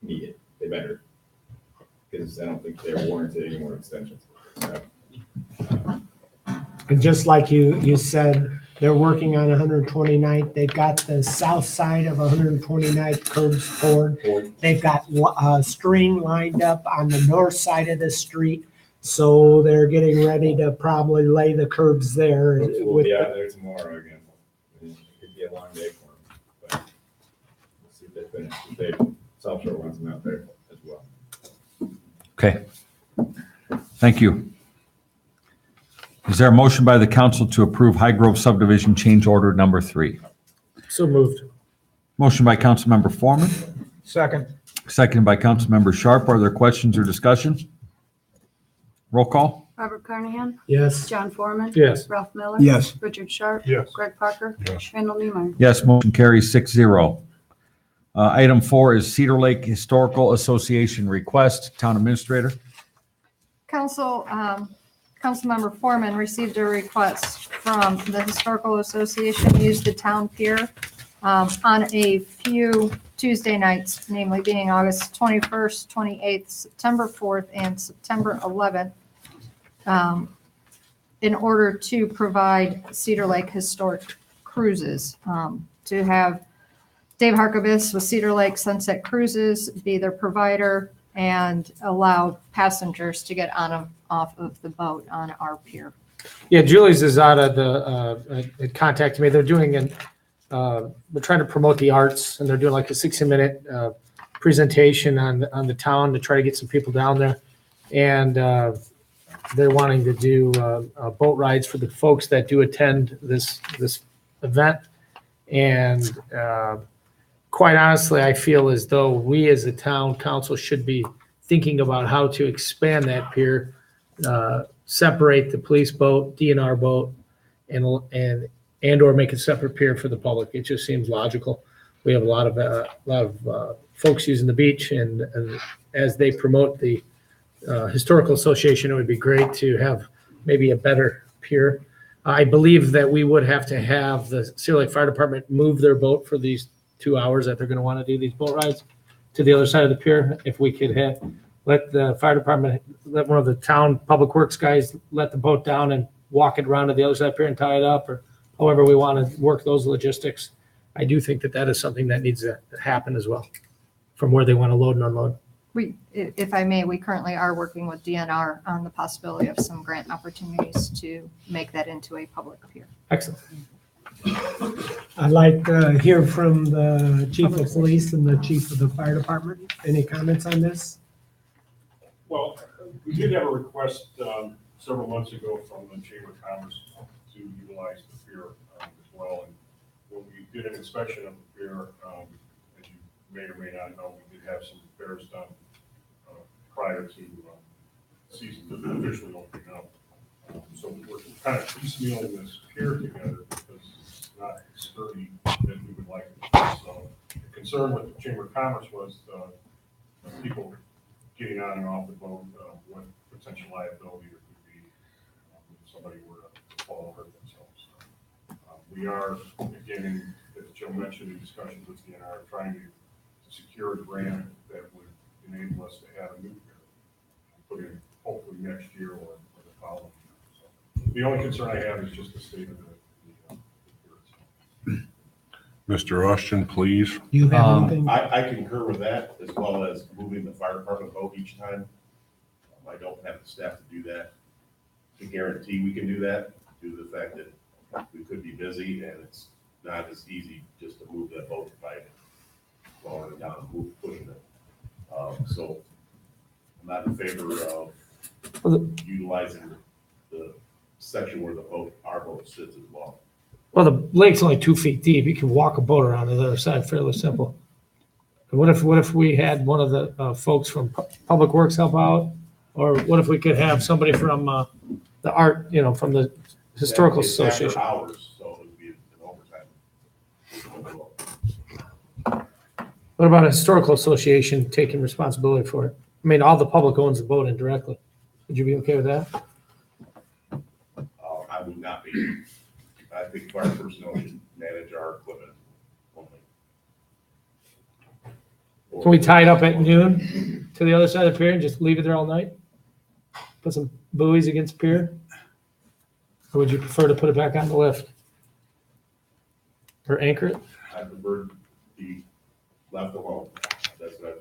meet it. They better. Because I don't think they're warranted any more extensions. So, And just like you said, they're working on 129th. They've got the south side of 129th curbs poured. They've got string lined up on the north side of the street. So they're getting ready to probably lay the curbs there. we'll be out there tomorrow again. It could be a long day for them. But we'll see if they finish. If they, South Shore wants them out there as well. Okay. Thank you. Is there a motion by the council to approve High Grove subdivision change order number 3? So moved. Motion by Councilmember Foreman, Second. seconded by Councilmember Sharp. Are there questions or discussion? Roll call? Robert Carnahan? Yes. John Foreman? Yes. Ralph Miller? Yes. Richard Sharp? Yes. Greg Parker? Yes. Randall Neiman. Yes, motion carries 6-0. Item 4 is Cedar Lake Historical Association request. Town Administrator? Councilmember Foreman received a request from the Historical Association to use the town pier on a few Tuesday nights, namely being August 21st, 28th, September 4th, and September 11th, in order to provide Cedar Lake historic cruises, to have Dave Harkabis with Cedar Lake Sunset Cruises be their provider and allow passengers to get on and off of the boat on our pier. Yeah, Julie's is out of the, it contacted me. They're doing we're trying to promote the arts, and they're doing like a 60-minute presentation on the town to try to get some people down there. And they're wanting to do boat rides for the folks that do attend this event. And quite honestly, I feel as though we as a town council should be thinking about how to expand that pier, separate the police boat, DNR boat, and or make a separate pier for the public. It just seems logical. We have a lot of folks using the beach, and as they promote the Historical Association, it would be great to have maybe a better pier. I believe that we would have to have the Cedar Lake Fire Department move their boat for these 2 hours that they're going to want to do these boat rides to the other side of the pier. If we could let the fire department, let one of the town public works guys let the boat down and walk it around to the other side of the pier and tie it up, or however we want to work those logistics. I do think that is something that needs to happen as well, from where they want to load and unload. If I may, we currently are working with DNR on the possibility of some grant opportunities to make that into a public pier. Excellent. I'd like to hear from the chief of police and the chief of the fire department. Any comments on this? Well, we did have a request several months ago from the Chamber of Commerce to utilize the pier as well. And when we did an inspection of the pier, as you may or may not know, we did have some repairs done prior to season officially opening up. So we're kind of piecemealing this pier together because it's not as sturdy as we would like it to be. So the concern with the Chamber of Commerce was people getting on and off the boat, what potential liability there could be if somebody were to fall or hurt themselves. We are, again, as Joe mentioned in discussions with DNR, trying to secure a grant that would enable us to have a new pier put in hopefully next year or the following year. So the only concern I have is just the state of the pier itself. Mr. Austin, please. You have anything? I concur with that, as well as moving the fire department boat each time. I don't have the staff to do that. To guarantee we can do that, due to the fact that we could be busy and it's not as easy just to move that boat by slowing it down and pushing it. So I'm not in favor of utilizing the section where our boat sits as well. Well, the lake's only 2 feet deep. You can walk a boat around to the other side, fairly simple. And what if we had one of the folks from Public Works help out? Or what if we could have somebody from the art, from the Historical It's after Association? hours, so it would be an overtime. What about a Historical Association taking responsibility for it? I mean, all the public owns the boat indirectly. Would you be okay with that? I would not be. I think fire personnel should manage our equipment only. Can we tie it up at noon to the other side of the pier and just leave it there all night? Put some buoys against the pier? Or would you prefer to put it back on the lift? Or anchor it? I prefer to be left alone. That's what I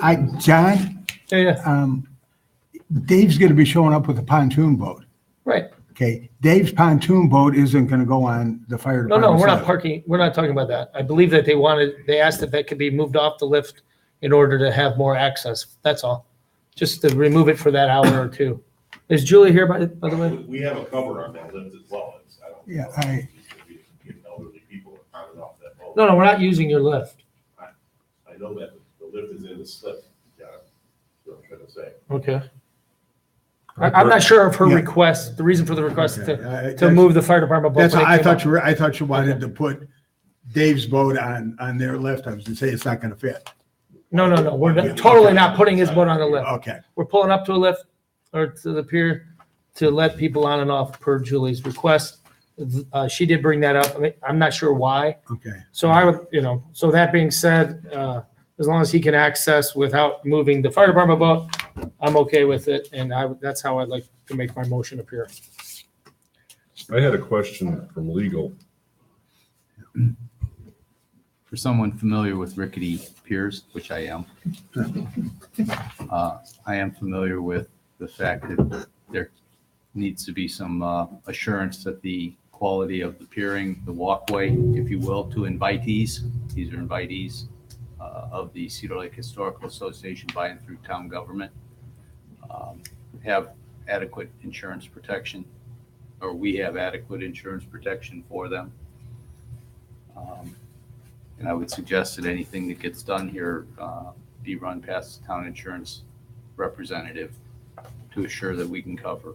prefer. John, Yeah. Dave's gonna be showing up with a pontoon boat. Right. Okay, Dave's pontoon boat isn't gonna go on the fire No, department. we're not parking, we're not talking about that. I believe that they asked if that could be moved off the lift in order to have more access. That's all. Just to remove it for that hour or two. Is Julie here, by the way? We have a cover on that lift as well. I don't Yeah, know if I- get elderly people on and off that boat. No, we're not using your lift. I know that the lift is in the slip, John. That's what I'm trying to say. Okay. I'm not sure of her Yeah. request, the reason for the request Okay, to move the fire department boat. That's, when it I came thought up. I thought you wanted to put Dave's boat on their lift. I was gonna say it's not gonna fit. No, we're totally not putting his boat on the lift. Okay, We're pulling up to a lift or to the pier to let people on and off per Julie's request. She did bring that up. I mean, I'm not sure why. okay. So I would, so that being said, as long as he can access without moving the fire department boat, I'm okay with it. And that's how I'd like to make my motion appear. I had a question from legal. For someone familiar with rickety piers, which I am, I am familiar with the fact that there needs to be some assurance that the quality of the piering, the walkway, if you will, to invitees, these are invitees of the Cedar Lake Historical Association by and through town government, have adequate insurance protection, or we have adequate insurance protection for them. And I would suggest that anything that gets done here be run past the town insurance representative to assure that we can cover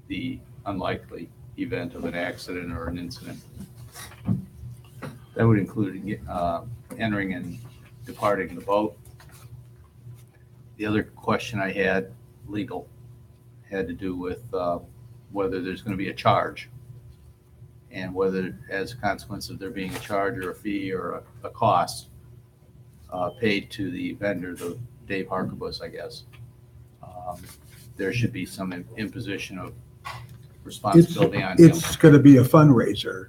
the unlikely event of an accident or an incident. That would include entering and departing the boat. The other question I had, legal, had to do with whether there's going to be a charge and whether, as a consequence of there being a charge or a fee or a cost paid to the vendor, the Dave Harkabus, I guess, there should be some imposition of responsibility on him. It's gonna be a fundraiser.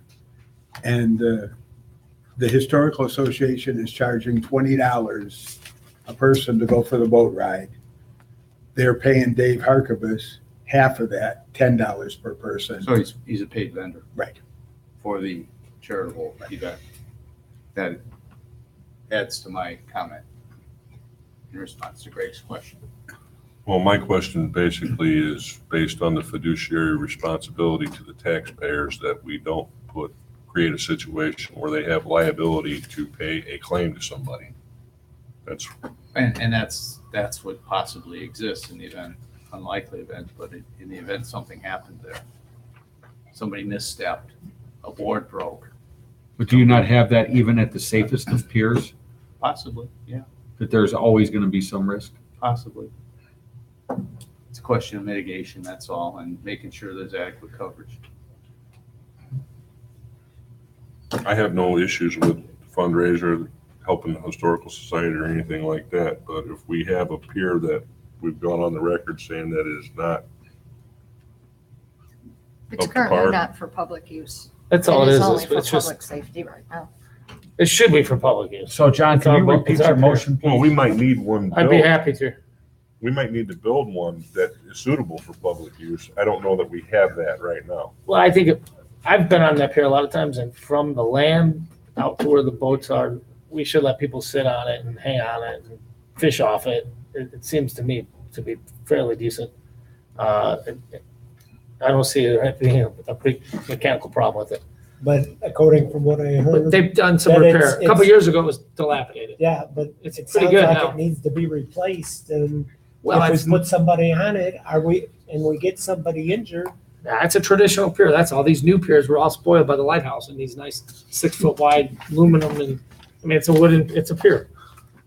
And the Historical Association is charging $20 a person to go for the boat ride. They're paying Dave Harkabus half of that, $10 per person. So he's a paid vendor. Right. For the charitable event. That adds to my comment in response to Greg's question. Well, my question basically is based on the fiduciary responsibility to the taxpayers that we don't create a situation where they have liability to pay a claim to somebody. That's, And that's what possibly exists in the event, unlikely event, but in the event something happened there. Somebody misstepped, a board broke, But do you not have that even at the safest of piers, possibly, yeah, that there's always going to be some risk? possibly. It's a question of mitigation, that's all, and making sure there's adequate coverage. I have no issues with fundraiser, helping the Historical Society or anything like that, but if we have a pier that we've gone on the record saying that is not, It's Up to currently par. not for public use. That's all it It is is. only for It's just, public safety right now. it should be for public use. So John, can you It's our- repeat it's our your pier. motion, well, we please? might need one I'd be built. happy to. We might need to build one that is suitable for public use. I don't know that we have that right now. Well, I think I've been on that pier a lot of times, and from the land out to where the boats are, we should let people sit on it and hang on it and fish off it. It seems to me to be fairly decent. I don't see it being a big mechanical problem with it. But according from what I But heard, they've done some That repair. A couple it's- years ago, it was dilapidated. yeah, but It's it pretty sounds good like now. it needs to be replaced, and Well, if it's, we put somebody on it, we get somebody injured, it's a traditional pier. That's all. These new piers were all spoiled by the lighthouse and these nice 6 foot wide aluminum, and I mean, it's a pier.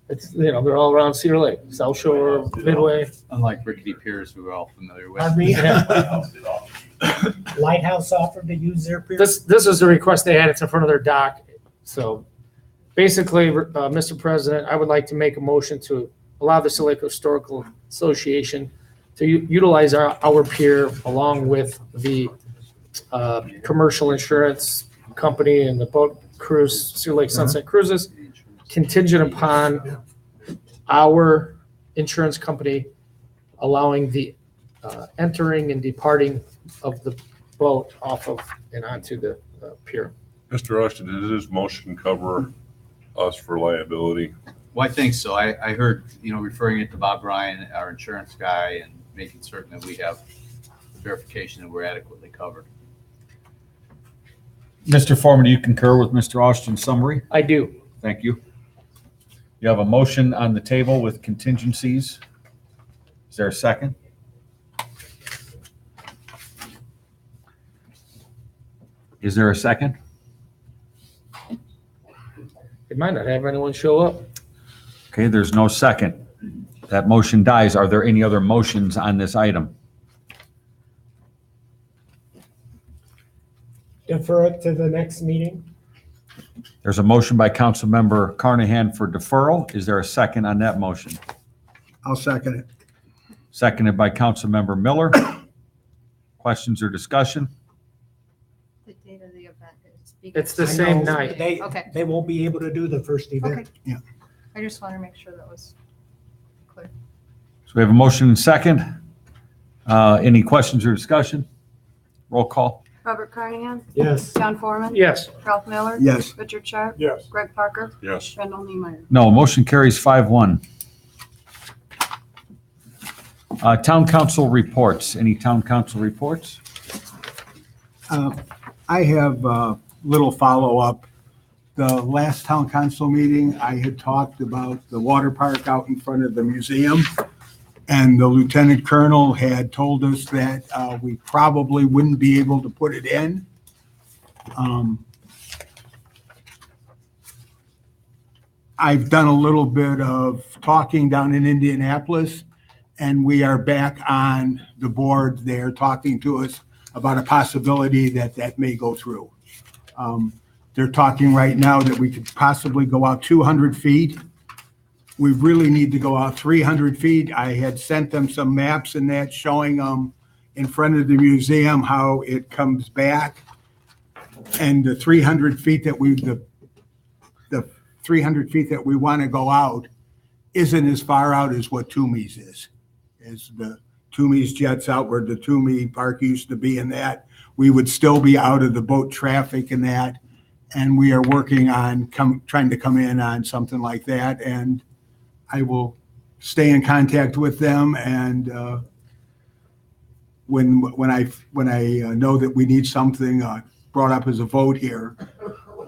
It's, they're all around Cedar Lake, South Shore, Midway. Unlike rickety piers we we're all familiar with. I mean, Lighthouse did offer you. Lighthouse offered to use their pier. This is the request they had. It's in front of their dock. So basically, Mr. President, I would like to make a motion to allow the Cedar Lake Historical Association to utilize our pier along with the commercial insurance company and the boat cruise, Cedar Lake Sunset Cruises, contingent upon our insurance company allowing the entering and departing of the boat off of and onto the pier. Mr. Austin, does this motion cover us for liability? Well, I think so. I heard, referring it to Bob Ryan, our insurance guy, and making certain that we have verification that we're adequately covered. Mr. Foreman, do you concur with Mr. Austin's summary? I do. Thank you. You have a motion on the table with contingencies. Is there a second? Is there a second? It might not have anyone show up. Okay, there's no second. That motion dies. Are there any other motions on this item? Defer it to the next meeting. There's a motion by Councilmember Carnahan for deferral. Is there a second on that motion? I'll second it. Seconded by Councilmember Miller. Questions or discussion? The date of the event is. It's the I same know night. Okay. They won't be able to do the first Okay. event. I just want to make sure that was clear. So we have a motion and second. Any questions or discussion? Roll call. Robert Carnahan? Yes. John Foreman? Yes. Ralph Miller? Yes. Richard Sharp? Yes. Greg Parker? Yes. Randall Niemeyer. No, motion carries 5-1. Town council reports. Any town council reports? I have a little follow-up. The last town council meeting, I had talked about the water park out in front of the museum. And the lieutenant colonel had told us that we probably wouldn't be able to put it in. I've done a little bit of talking down in Indianapolis, and we are back on the board. They're talking to us about a possibility that may go through. They're talking right now that we could possibly go out 200 feet. We really need to go out 300 feet. I had sent them some maps and that showing them in front of the museum how it comes back. And the 300 feet that the 300 feet that we want to go out isn't as far out as what Toomey's is. As the Toomey's jets out where the Toomey Park used to be, and that we would still be out of the boat traffic and that. And we are working on trying to come in on something like that. And I will stay in contact with them, and when I know that we need something brought up as a vote here,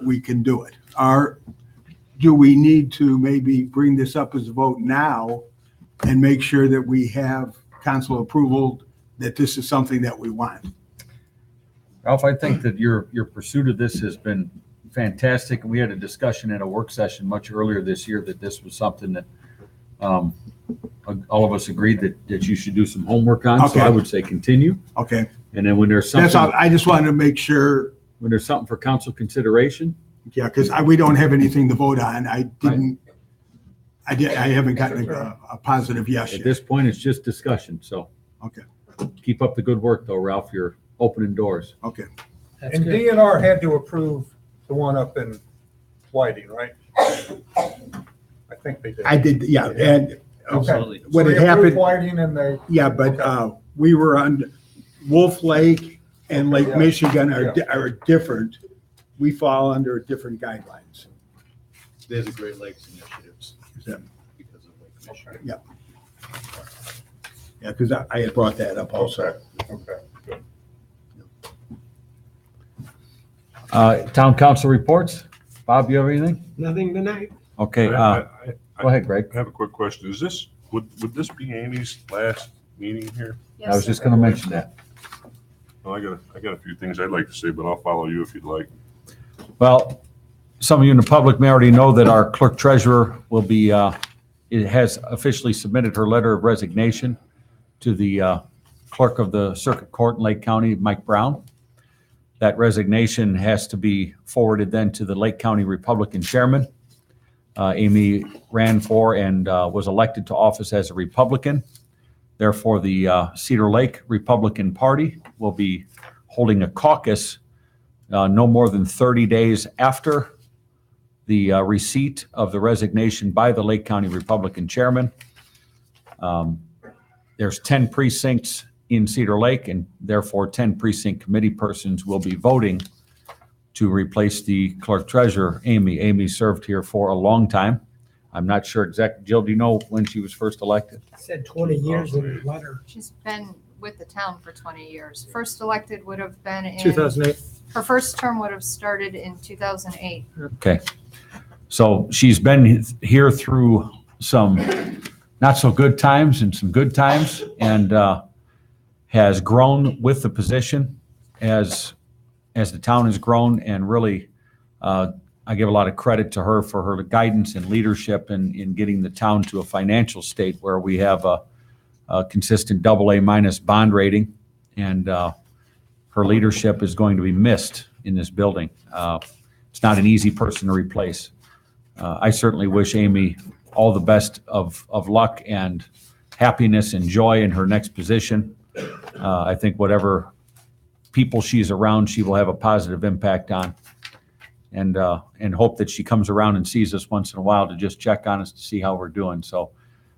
we can do it. Do we need to maybe bring this up as a vote now and make sure that we have council approval that this is something that we want? Ralph, I think that your pursuit of this has been fantastic. We had a discussion at a work session much earlier this year that this was something that all of us agreed that you should do some homework on. So Okay. I would say continue. Okay, And then when there's that's all. something, I just wanted to make sure, when there's something for council consideration, yeah, because we don't have anything to vote on. I haven't gotten a positive yes at yet. this point, it's just discussion. So Okay, keep up the good work though, Ralph. You're opening doors. okay. That's And good. DNR had to approve the one up in Whiting, right? I think they did. I did, yeah, and Absolutely. what So had they approved happened, Whiting and they, yeah, but we were on Wolf Lake and Lake Yeah. Michigan are different. We fall under different guidelines. There's a Great Lakes initiatives Yeah. because of Lake Michigan. Yeah. Yeah, because I had brought that up also. Okay, good. Town council reports. Bob, you have anything? Nothing tonight. Okay, I go ahead, Greg. have a quick question. Is this, would this be Amy's last meeting here? I was just gonna mention that. Well, I got a few things I'd like to say, but I'll follow you if you'd like. Well, some of you in the public may already know that our clerk treasurer will be, it has officially submitted her letter of resignation to the clerk of the circuit court in Lake County, Mike Brown. That resignation has to be forwarded then to the Lake County Republican chairman. Amy ran for and was elected to office as a Republican. Therefore, the Cedar Lake Republican Party will be holding a caucus no more than 30 days after the receipt of the resignation by the Lake County Republican chairman. There's 10 precincts in Cedar Lake, and therefore 10 precinct committee persons will be voting to replace the clerk treasurer, Amy. Amy served here for a long time. I'm not sure exactly. Jill, do you know when she was first elected? Said 20 years in the letter. She's been with the town for 20 years. First elected would have been in, 2008. her first term would have started in 2008. Okay. So she's been here through some not so good times and some good times, and has grown with the position as the town has grown, and really I give a lot of credit to her for her guidance and leadership in getting the town to a financial state where we have a consistent AA- bond rating, and her leadership is going to be missed in this building. It's not an easy person to replace. I certainly wish Amy all the best of luck and happiness and joy in her next position. I think whatever people she's around, she will have a positive impact on. And hope that she comes around and sees us once in a while to just check on us to see how we're doing. So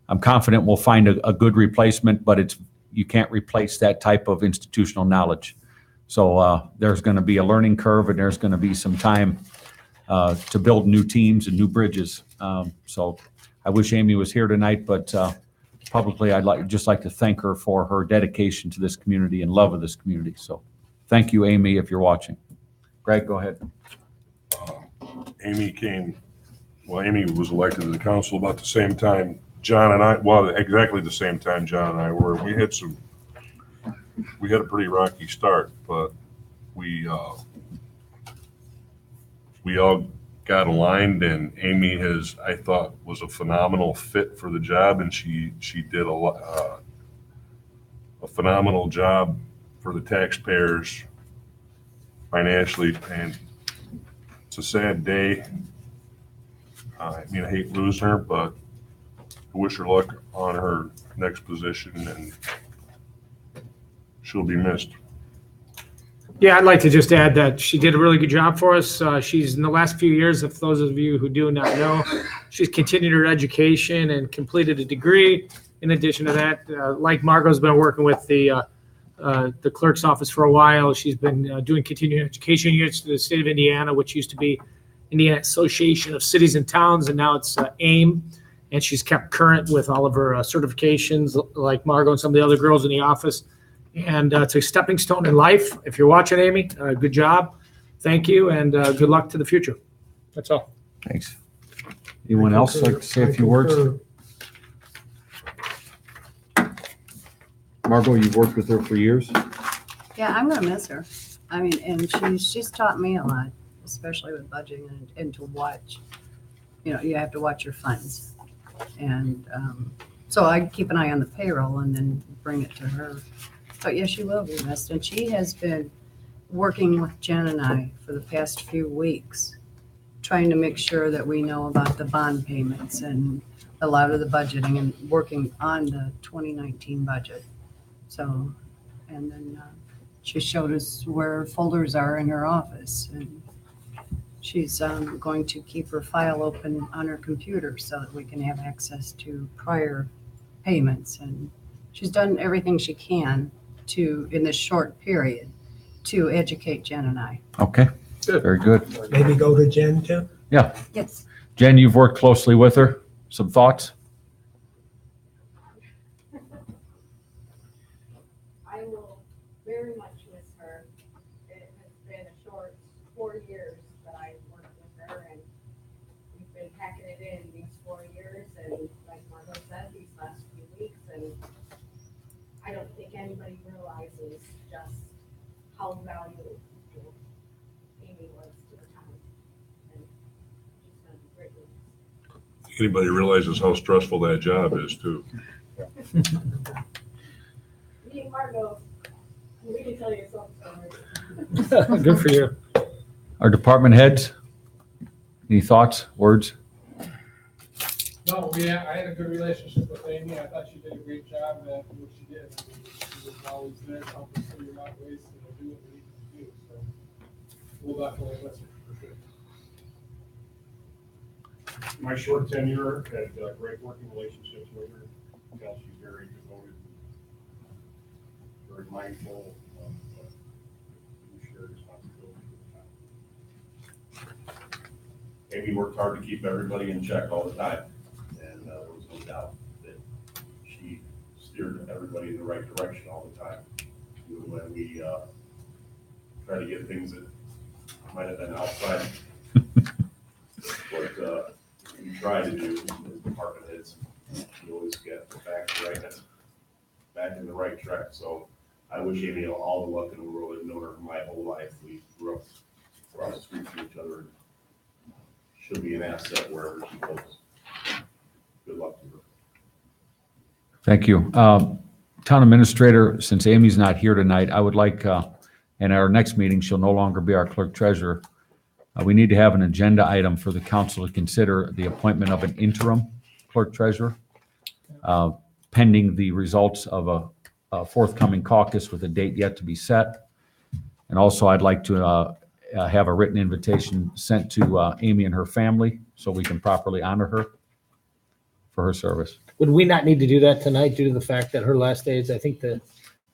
I'm confident we'll find a good replacement, but you can't replace that type of institutional knowledge. So there's going to be a learning curve, and there's going to be some time to build new teams and new bridges. So I wish Amy was here tonight, but publicly I'd just like to thank her for her dedication to this community and love of this community. So thank you, Amy, if you're watching. Greg, go ahead. Amy was elected to the council about the same time exactly the same time John and I were. We had a pretty rocky start, but we all got aligned, and Amy I thought, was a phenomenal fit for the job, and she did a phenomenal job for the taxpayers financially, and it's a sad day. I hate losing her, but I wish her luck on her next position, and she'll be missed. Yeah, I'd like to just add that she did a really good job for us. She's in the last few years, if those of you who do not know, she's continued her education and completed a degree. In addition to that, like Margot's been working with the clerk's office for a while. She's been doing continuing education units to the state of Indiana, which used to be Indiana Association of Cities and Towns, and now it's AIM. And she's kept current with all of her certifications, like Margot and some of the other girls in the office. And it's a stepping stone in life. If you're watching, Amy, good job. Thank you, and good luck to the future. That's all. Thanks. Anyone else like to say a few words? Margot, you've worked with her for years. Yeah, I'm gonna miss her. I mean, and she's taught me a lot, especially with budgeting and to watch. You have to watch your funds. And so I keep an eye on the payroll and then bring it to her. But yes, she will be missed. And she has been working with Jen and I for the past few weeks, trying to make sure that we know about the bond payments and a lot of the budgeting and working on the 2019 budget. So, and then she showed us where folders are in her office, and she's going to keep her file open on her computer so that we can have access to prior payments. And she's done everything she can in this short period to educate Jen and I. Okay, very good. Maybe go to Jen too? Yeah. Yes. Jen, you've worked closely with her. Some thoughts? how valuable Amy was to the town. And she's been greatly missed. Anybody realizes how stressful that job is too. Me and Margot, we can tell you something. Good for you. Our department heads, any thoughts, words? No, I had a good relationship with Amy. I thought she did a great job at what she did. I mean, she was always there to help us figure out ways to do what we need to do. So we'll definitely miss her for sure. My short tenure had great working relationships with her. She's very devoted, very mindful of shared responsibility for the town. Amy worked hard to keep everybody in check all the time, and there was no doubt that she steered everybody in the right direction all the time. Even when we try to get things that might have been outside what we try to do as department heads, you always get back in the right track. So I wish Amy all the luck in the world. I've known her my whole life. We grew up across the street from each other. She'll be an asset wherever she goes. Good luck to her. Thank you. Town administrator, since Amy's not here tonight, I would like, in our next meeting, she'll no longer be our clerk treasurer. We need to have an agenda item for the council to consider the appointment of an interim clerk treasurer, pending the results of a forthcoming caucus with a date yet to be set. And also, I'd like to have a written invitation sent to Amy and her family so we can properly honor her for her service. Would we not need to do that tonight due to the fact that her last day is, I think,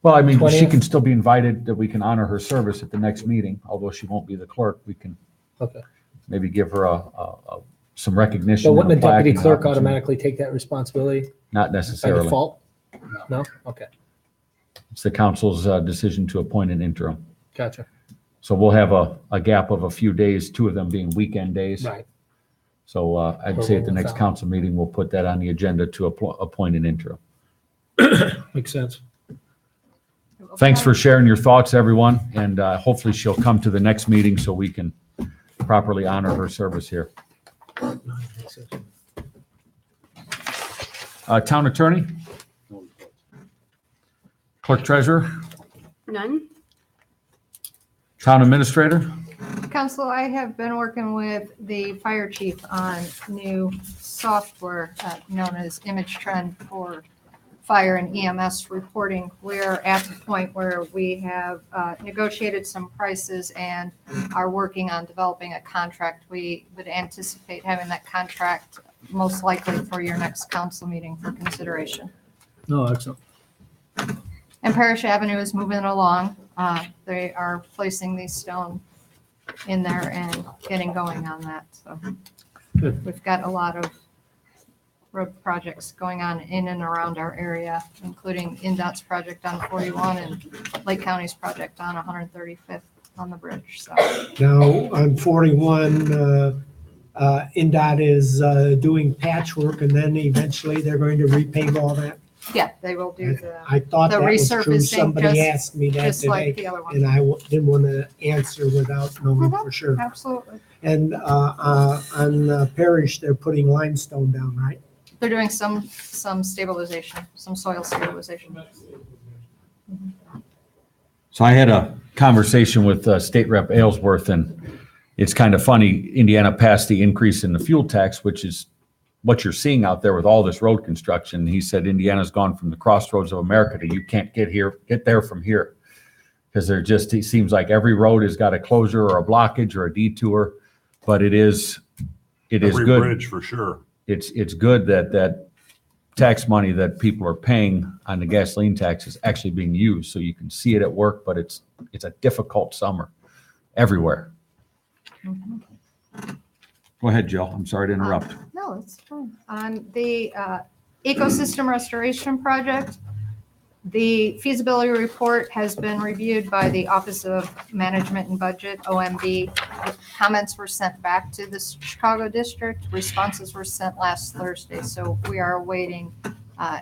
Well, I mean, she 20th? can still be invited, that we can honor her service at the next meeting, although she won't be the clerk. We can okay. maybe give her some recognition. So wouldn't and the a plaque deputy and an clerk opportunity. automatically take that responsibility Not by necessarily. default? No? Okay, It's the council's decision to appoint an interim. gotcha. So we'll have a gap of a few days, two of them being weekend days. Right. So I'd say at the next council meeting, we'll put that on the agenda to appoint an interim. Makes sense. Thanks for sharing your thoughts, everyone, and hopefully she'll come to the next meeting so we can properly honor her service here. Makes sense. Town attorney? Clerk treasurer? None? Town administrator? Council, I have been working with the fire chief on new software known as Image Trend for fire and EMS reporting. We're at the point where we have negotiated some prices and are working on developing a contract. We would anticipate having that contract most likely for your next council meeting for consideration. No, excellent. And Parish Avenue is moving along. They are placing these stone in there and getting going on that. So Good. we've got a lot of road projects going on in and around our area, including INDOT's project on 41 and Lake County's project on 135th on the bridge. So Now, on 41, NDOT is doing patchwork, and then eventually they're going to repave all that. yeah, they will do the, I thought the that was true. resurfacing Somebody just- asked me that just like today, the other one. and I didn't want to answer without knowing for sure. Absolutely. And on Parish, they're putting limestone down, right? They're doing some stabilization, some soil stabilization. So I had a conversation with State Rep Aylesworth, and it's kind of funny. Indiana passed the increase in the fuel tax, which is what you're seeing out there with all this road construction. He said Indiana's gone from the crossroads of America to you can't get there from here. Because it seems like every road has got a closure or a blockage or a detour, but it is Every good. bridge for sure. It's good that tax money that people are paying on the gasoline tax is actually being used, so you can see it at work, but it's a difficult summer everywhere. Mhm. Go ahead, Jill. I'm sorry to interrupt. No, it's fine. On the ecosystem restoration project, the feasibility report has been reviewed by the Office of Management and Budget, OMB. The comments were sent back to the Chicago district. Responses were sent last Thursday, so we are awaiting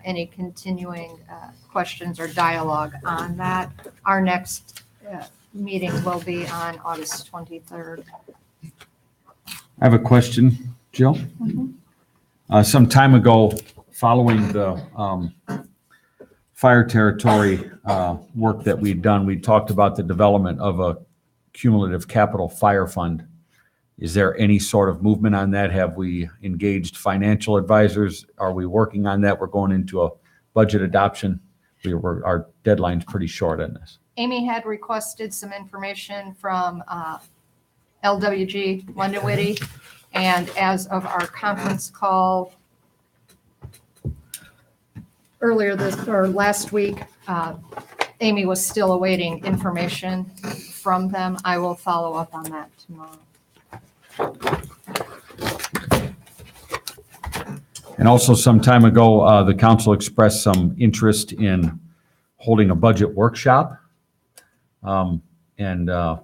any continuing questions or dialogue on that. Our next meeting will be on August 23rd. I have a question, Jill. Some time ago, following the fire territory work that we'd done, we talked about the development of a cumulative capital fire fund. Is there any sort of movement on that? Have we engaged financial advisors? Are we working on that? We're going into a budget adoption. Our deadline's pretty short on this. Amy had requested some information from LWG London Witty, and as of our conference call earlier last week, Amy was still awaiting information from them. I will follow up on that tomorrow. And also some time ago, the council expressed some interest in holding a budget workshop. And I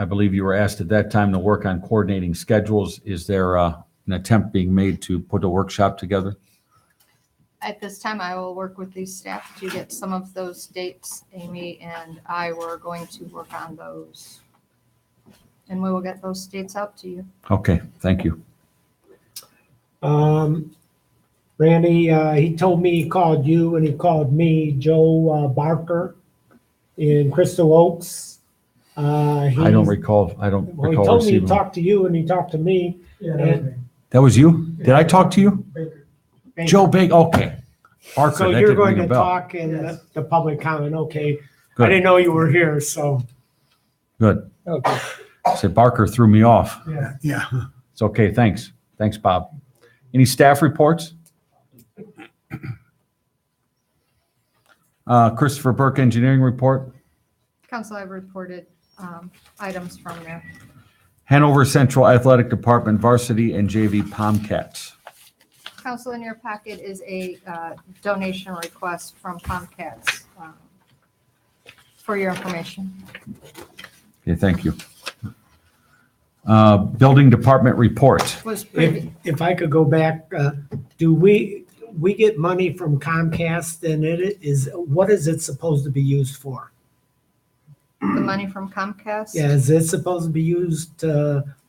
believe you were asked at that time to work on coordinating schedules. Is there an attempt being made to put a workshop together? At this time, I will work with the staff to get some of those dates. Amy and I were going to work on those. And we will get those dates out to you. Okay, thank you. Randy, he told me he called you and he called me, Joe Barker in Crystal Oaks. I don't recall Well, he recall told me he receiving. talked to you and he talked to me. And That was you? Did I talk to you? Joe Big, okay. Barker, so that you're didn't going ring to a bell. talk in the public comment, okay. I Good, didn't know you were here, so. good. Okay. Said Barker threw me off. Yeah. It's okay, thanks. Thanks, Bob. Any staff reports? Christopher Burke, engineering report. Council, I've reported items from there. Hanover Central Athletic Department varsity and JV Palmcats. Council, in your packet is a donation request from Palmcats for your information. Okay, thank you. Building Department report. Was If I could go back, do we get money from Comcast and what is it supposed to be used for? the money from Comcast? Yeah, is it supposed to be used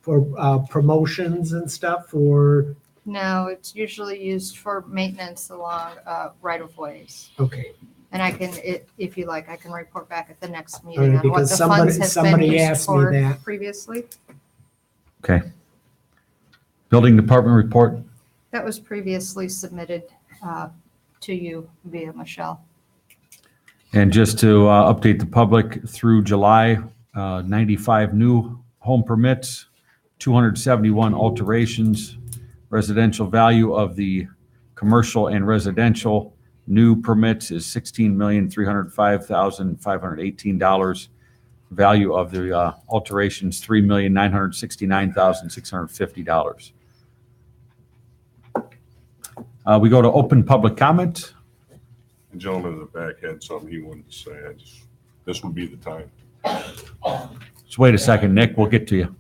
for promotions and stuff or? No, it's usually used for maintenance along right-of-ways. Okay. And I can, if you like, I can report back at the next All meeting right, on what because the funds have been somebody used asked me for that. previously. Okay. Building Department report. That was previously submitted to you via Michelle. And just to update the public, through July, 95 new home permits, 271 alterations, residential value of the commercial and residential new permits is $16,305,518. Value of the alterations, $3,969,650. We go to open public comment. The gentleman in the back had something he wanted to say. This would be the time. Just wait a second, Nick, we'll get to you.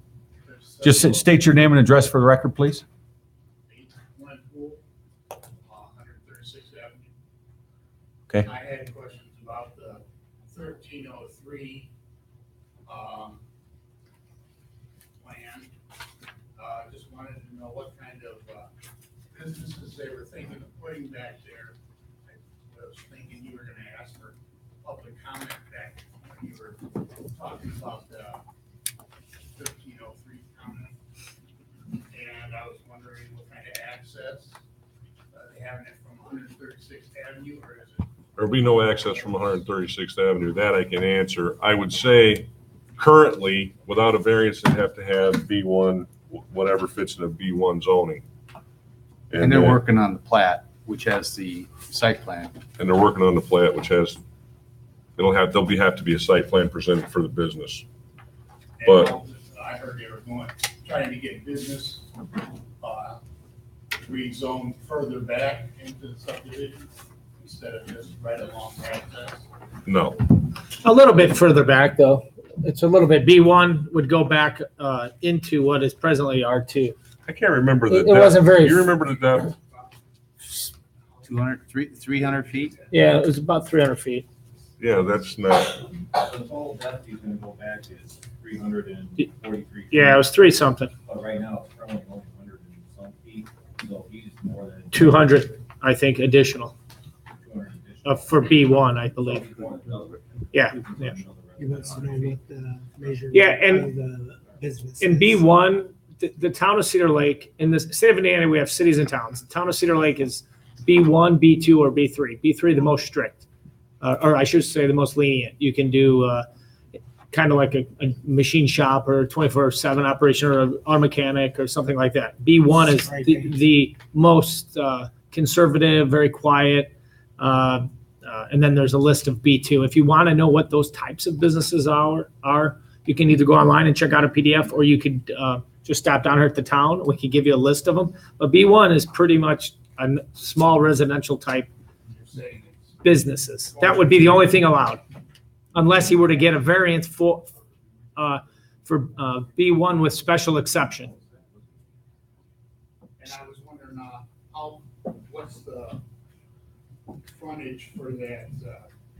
Just state your name and address for the record, please. 136th Avenue. Okay. I had questions about the 1303 plan. Just wanted to know what kind of businesses they were thinking of putting back there. I was thinking you were gonna ask for public comment back when you were talking about the 1303 comment. And I was wondering what kind of access, they having it from 136th Avenue, or is it? There'll be no access from 136th Avenue. That I can answer. I would say currently, without a variance, they have to have B1, whatever fits in a B1 zoning. And they're working on the plat, which has the site plan. And they're working on the plat, which has, there'll have to be a site plan presented for the business. But I heard they were trying to get business rezoned further back into the subdivision instead of just right along access. no, A little bit further back, though. It's a little bit, B1 would go back into what is presently R2. I can't remember the It wasn't very- You remember the depth? 300 feet? Yeah, it was about 300 feet. Yeah, that's not, So the total depth he's gonna go back is 343 feet. Yeah, it was 3 something, But right now, it's currently only 100 and some feet, so he's more than. 200, I think, additional, 200 additional. for B1, I believe. Yeah, yeah. He wants to know what the measurement. Yeah, and of the business In is. B1, the town of Cedar Lake, in the state of Indiana, we have cities and towns. The town of Cedar Lake is B1, B2, or B3. B3, the most strict, or I should say the most lenient. You can do kind of like a machine shop or 24/7 operation or a auto mechanic or something like that. B1 is the most conservative, very quiet. And then there's a list of B2. If you want to know what those types of businesses are, you can either go online and check out a PDF, or you could just stop down here at the town. We could give you a list of them. But B1 is pretty much a small residential type businesses. That would be the only thing allowed, unless he were to get a variance for B1 with special exception. And I was wondering, what's the frontage for that,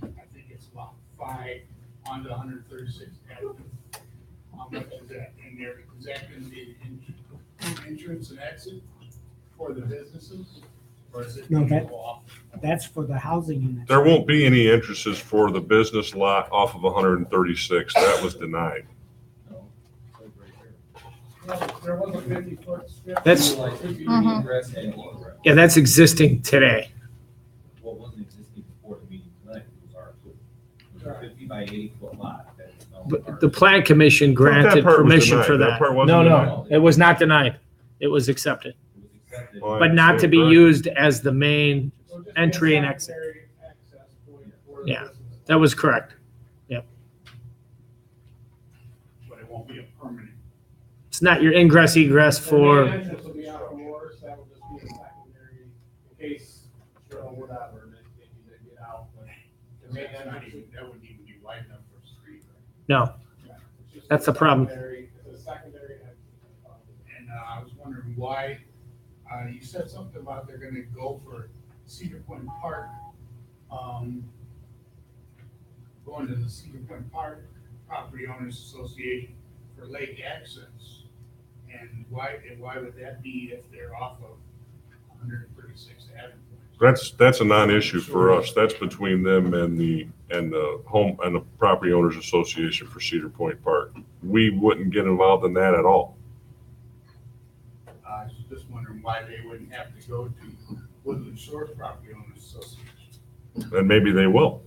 I think it's lot 5 on the 136th Avenue. How much is that in there? Is that gonna be entrance and exit for the businesses? Or is it? No, gonna go off? That's for the housing unit. there won't be any entrances for the business lot off of 136. That was denied. There was a 50-foot strip. That's- Egress and egress. Yeah, that's existing today. What wasn't existing before the meeting tonight was R2. It was a 50 by 80 foot lot. That is now But R2. the plan commission granted part was permission denied. for That that. part wasn't No, denied. no, it was not denied. It was accepted, It was accepted. Well, but not to be correct. used as the main So just be a entry and exit. secondary access point for the Yeah. business. That was correct. But it won't be a permanent. It's not your ingress egress The for, main entrance will be out the doors, that will just be a secondary in case, you know, whatever, they need to get out, but the main That's not entrance. even, that wouldn't even be wide enough for a street, right? no, yeah, it's just That's a the problem. secondary- It's a secondary exit. And I was wondering why, you said something about they're gonna go for Cedar Point Park, going to the Cedar Point Park Property Owners Association for lake access. And why would that be if they're off of 136th Avenue? That's a non-issue for us. That's between them and the home and the Property Owners Association for Cedar Point Park. We wouldn't get involved in that at all. I was just wondering why they wouldn't have to go to Woodland Shores Property Owners Association. And maybe they will,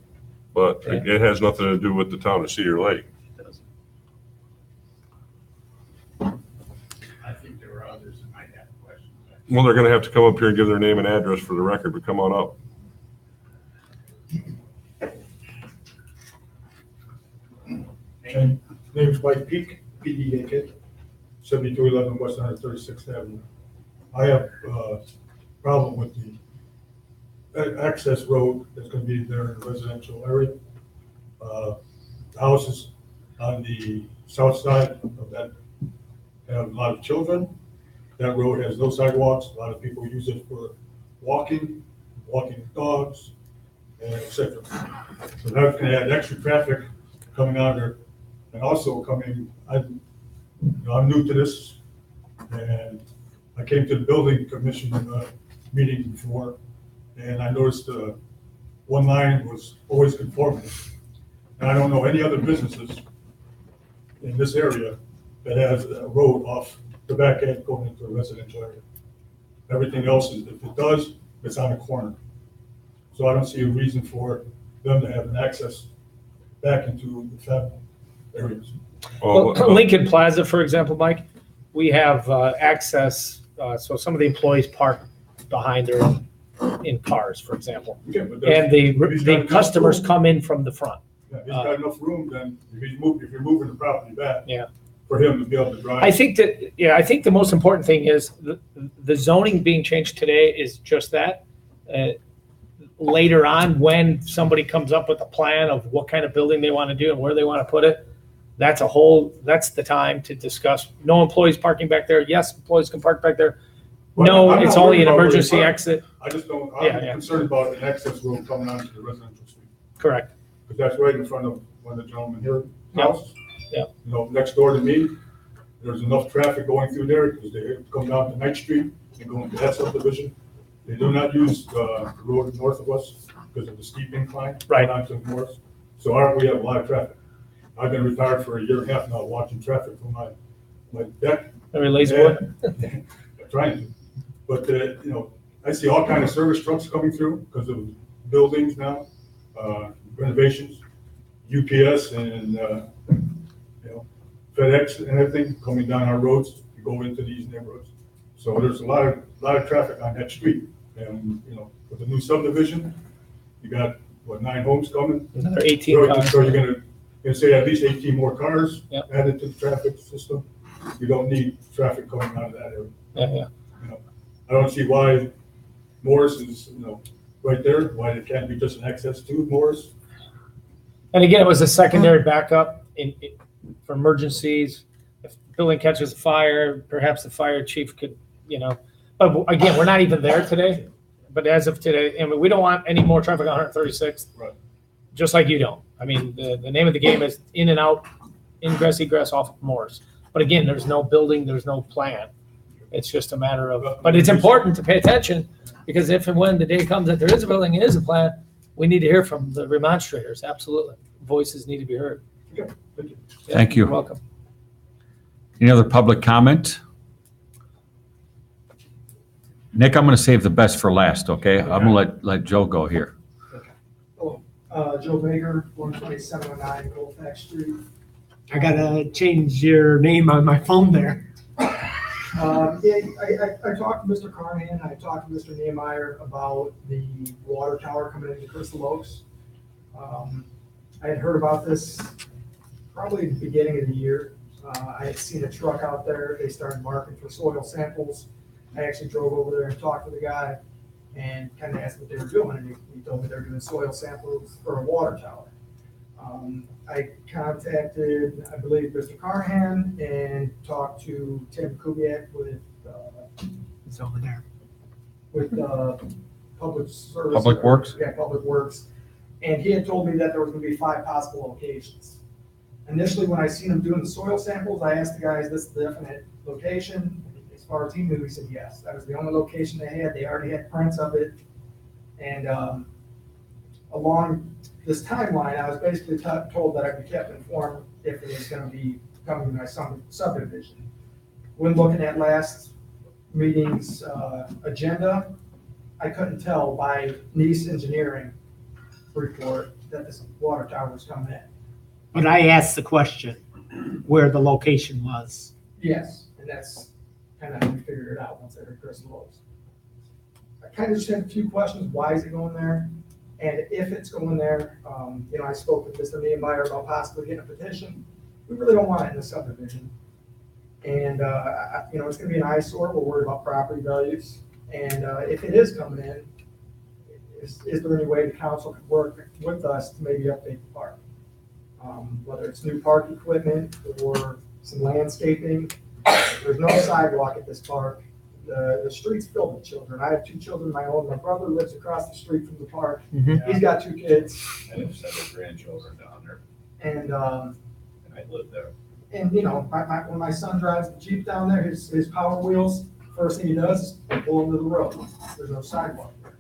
but it has nothing to do with the town of Cedar Lake. I think there are others that might have questions. Well, they're gonna have to come up here and give their name and address for the record, but come on up. Name's Mike Peak, PDAK, 7211 West 136th Avenue. I have a problem with the access road that's going to be there in the residential area. The houses on the south side of that have a lot of children. That road has no sidewalks. A lot of people use it for walking dogs, and et cetera. So that's going to add extra traffic coming out there. And also coming, I'm new to this, and I came to the building commission meeting before, and I noticed one line was always conforming. And I don't know any other businesses in this area that has a road off the back end going into a residential area. Everything else, if it does, it's on a corner. So I don't see a reason for them to have an access back into the family areas. Well, Lincoln Plaza, for example, Mike, we have access, so some of the employees park behind there in cars, for example. Yeah, but that's- And if he's got the enough customers room- come in from the front. Yeah, if he's got enough room, then if you're moving the property back. Yeah. For him to be able to drive. I think that, yeah, I think the most important thing is the zoning being changed today is just that. Later on, when somebody comes up with a plan of what kind of building they want to do and where they want to put it, that's the time to discuss. No employees parking back there. Yes, employees can park back there. Well, No, I'm not it's only worried an about where they emergency park. exit. I just don't, Yeah, I'm yeah. concerned about an access road coming onto the residential street. Correct. because that's right in front of one of the gentlemen here Yeah. house. Yeah. You know, next door to me, there's enough traffic going through there because they come down to Ninth Street and go into that subdivision. They do not use the road north of us because of the steep incline. Right. Onto Morris. So we have a lot of traffic. I've been retired for a year and a half now, watching traffic from my deck. Very lazy boy. I'm trying to. But, you know, I see all kind of service trucks coming through because of buildings now, renovations, UPS and, you know, FedEx and everything coming down our roads to go into these neighborhoods. So there's a lot of traffic on that street. And, you know, with the new subdivision, you got, what, 9 homes coming? Another 18 cars. So you're gonna say at least 18 more cars Yep. added to the traffic system. You don't need traffic coming out of that area. Yeah. You know, I don't see why Morris is, you know, right there, why it can't be just an access to Morris. And again, it was a secondary backup for emergencies. If building catches a fire, perhaps the fire chief could, you know, but again, we're not even there today. But as of today, I mean, we don't want any more traffic on 136th. Right. Just like you don't. I mean, the name of the game is in and out, ingress, egress off of Morris. But again, there's no building, there's no plan. It's just a matter of, but it's important to pay attention because if and when the day comes that there is a building, it is a plan, we need to hear from the remonstrators. Absolutely. Voices need to be heard. Yeah, thank you. Thank you. You're welcome. Any other public comment? Nick, I'm going to save the best for last, okay? I'm going to let Joe go here. Joe Baker, 12709 Colfax Street. I gotta change your name on my phone there. Yeah, I talked to Mr. Carnahan, I talked to Mr. Nehmeyer about the water tower coming into Crystal Oaks. I had heard about this probably the beginning of the year. I had seen a truck out there, they started marking for soil samples. I actually drove over there and talked to the guy and kind of asked what they were doing, and he told me they're doing soil samples for a water tower. I contacted, I believe, Mr. Carnahan and talked to Tim Kubiak with, It's over there. with, Public Service. Public Works? Yeah, Public Works. And he had told me that there was gonna be 5 possible locations. Initially, when I seen him doing the soil samples, I asked the guys, this is the definite location. As far as he knew, he said yes. That was the only location they had. They already had prints of it. And, along this timeline, I was basically told that I'd be kept informed if it was gonna be coming to my subdivision. When looking at last meeting's, agenda, I couldn't tell by Nice Engineering report that this water tower was coming in. But I asked the question where the location was. Yes, and that's kind of how we figured it out once I heard Crystal Oaks. I kind of just had a few questions. Why is it going there? And if it's going there, you know, I spoke with Mr. Nehmeyer about possibly getting a petition. We really don't want it in the subdivision. And, you know, it's gonna be an eyesore. We're worried about property values. And, if it is coming in, is there any way the council could work with us to maybe update the park? Whether it's new park equipment or some landscaping. There's no sidewalk at this park. The street's filled with children. I have 2 children of my own. My brother lives across the street from the park. He's got 2 kids. I have 7 grandchildren down there, And, and I live there. and you know, when my son drives the Jeep down there, his power wheels, first thing he does is pull into the road. There's no sidewalk there.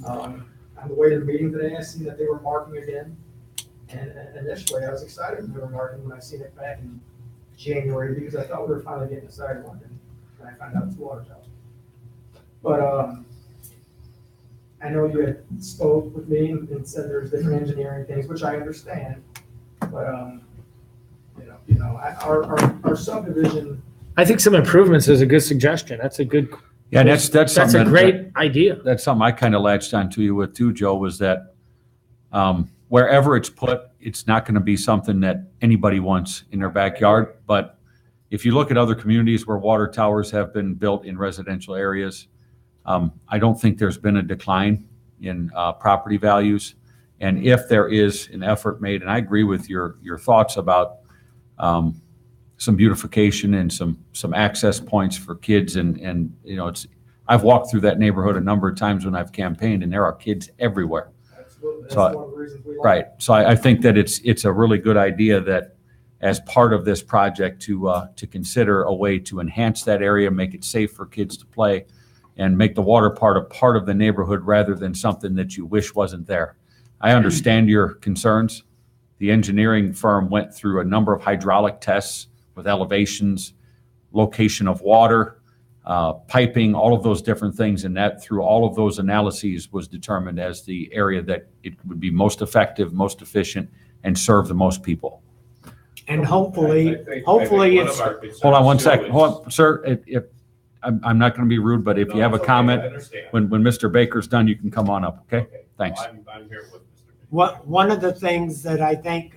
On the way to the meeting today, I seen that they were marking again. And initially, I was excited when they were marking when I seen it back in January, because I thought we were finally getting a sidewalk, and I found out it's a water tower. But, I know you had spoke with me and said there's different engineering things, which I understand, but, you know, our subdivision. I think some improvements is a good suggestion. That's a good. Yeah, and that's That's something. a great idea. That's something I kind of latched onto you with too, Joe, was that wherever it's put, it's not going to be something that anybody wants in their backyard. But if you look at other communities where water towers have been built in residential areas, I don't think there's been a decline in property values. And if there is an effort made, and I agree with your thoughts about some beautification and some access points for kids, and you know, I've walked through that neighborhood a number of times when I've campaigned, and there are kids everywhere. Absolutely. That's So I- one of the reasons we like Right. So I think that it's a really good idea that as part of this project to consider a way to enhance that area, make it safe for kids to play, and make the water part a part of the neighborhood rather than something that you wish wasn't there. I understand your concerns. The engineering firm went through a number of hydraulic tests with elevations, location of water, piping, all of those different things, and that through all of those analyses was determined as the area that it would be most effective, most efficient, and serve the most people. And I hopefully, think hopefully one it's, of our concerns Hold on one too second. is- Hold on, sir. If I'm not going to be rude, but if No, you have a it's okay, I comment, understand. when Mr. Baker's done, you can come on up, okay? Thanks. I'm here with Mr. Baker. one of the things that I think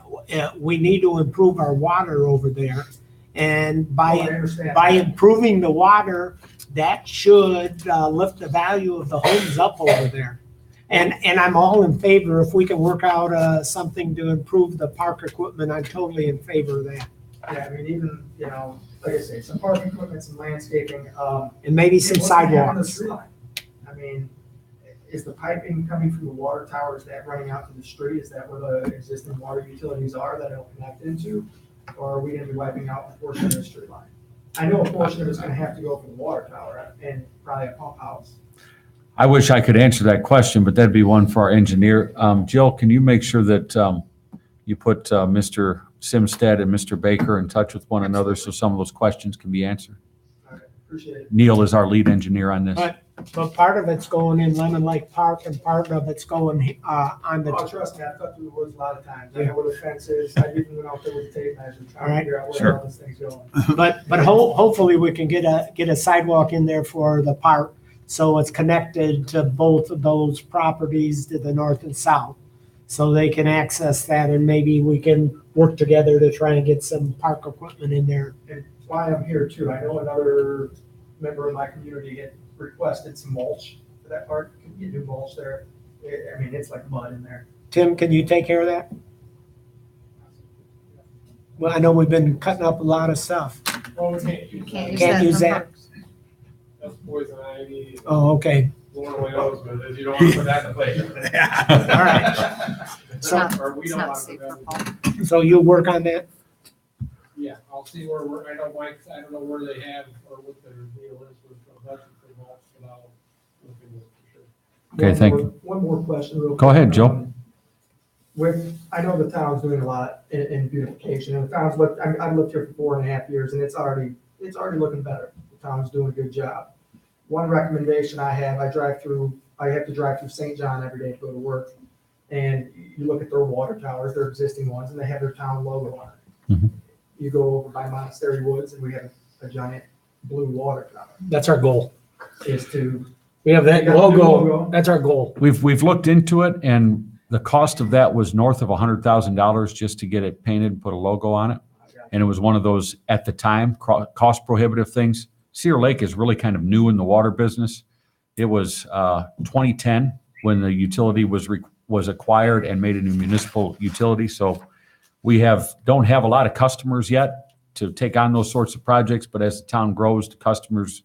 we need to improve our water over there. And Oh, I by understand. improving the water, that should lift the value of the homes up over there. And I'm all in favor, if we can work out something to improve the park equipment, I'm totally in favor of that. Yeah, I mean, even, you know, like I say, some parking equipment, some landscaping, And maybe some what's gonna happen to the sidewalks. tree line? I mean, is the piping coming from the water tower, is that running out to the street? Is that where the existing water utilities are that it'll connect into? Or are we gonna be wiping out a portion of the street line? I know a portion of it's gonna have to go for the water tower and probably a pump house. I wish I could answer that question, but that'd be one for our engineer. Jill, can you make sure that you put Mr. Simstead and Mr. Baker in touch with one another so some of those questions can be answered? All right, appreciate it. Neil is our lead engineer on this. But part of it's going in Lemon Lake Park and part of it's going on Oh, the, trust me, I've cut through the woods a lot of times. I know where the fence is. I even went out there with a tape measure All trying to right, figure out sure. where all this thing's going. but hopefully we can get a sidewalk in there for the park. So it's connected to both of those properties to the north and south. So they can access that and maybe we can work together to try and get some park equipment in there. And why I'm here too, I know another member of my community had requested some mulch for that park. Can you get new mulch there? I mean, it's like mud in there. Tim, can you take care of that? Well, I know we've been cutting up a lot of stuff. Well, we can't use Can't that. use Can't that use for that. parks. That's poison ivy. Oh, okay. Lord only knows, but you don't want to put that in the playground. All right. It's So, not, Or we it's don't not want to safe put for that parks. so you'll work on that? Yeah, I'll see where we're, I don't know where they have or what their deal is with the budget for mulch, but I'll look into it for sure. Okay, thank you. One more question real quick. Go ahead, Joe. I know the town's doing a lot in beautification, and the town's I've lived here for 4.5 years, and it's already looking better. The town's doing a good job. One recommendation I have, I have to drive through St. John every day to go to work, and you look at their water towers, their existing ones, and they have their town logo on it. Mhm. You go over by Monastery Woods, and we have a giant blue water tower, That's our goal. is to, We have that You got the new logo. logo? That's our goal. We've looked into it and the cost of that was north of $100,000 just to get it painted and put a logo on it. And it was one of those, at the time, cost prohibitive things. Cedar Lake is really kind of new in the water business. It was 2010 when the utility was acquired and made a new municipal utility. So we don't have a lot of customers yet to take on those sorts of projects, but as the town grows, the customers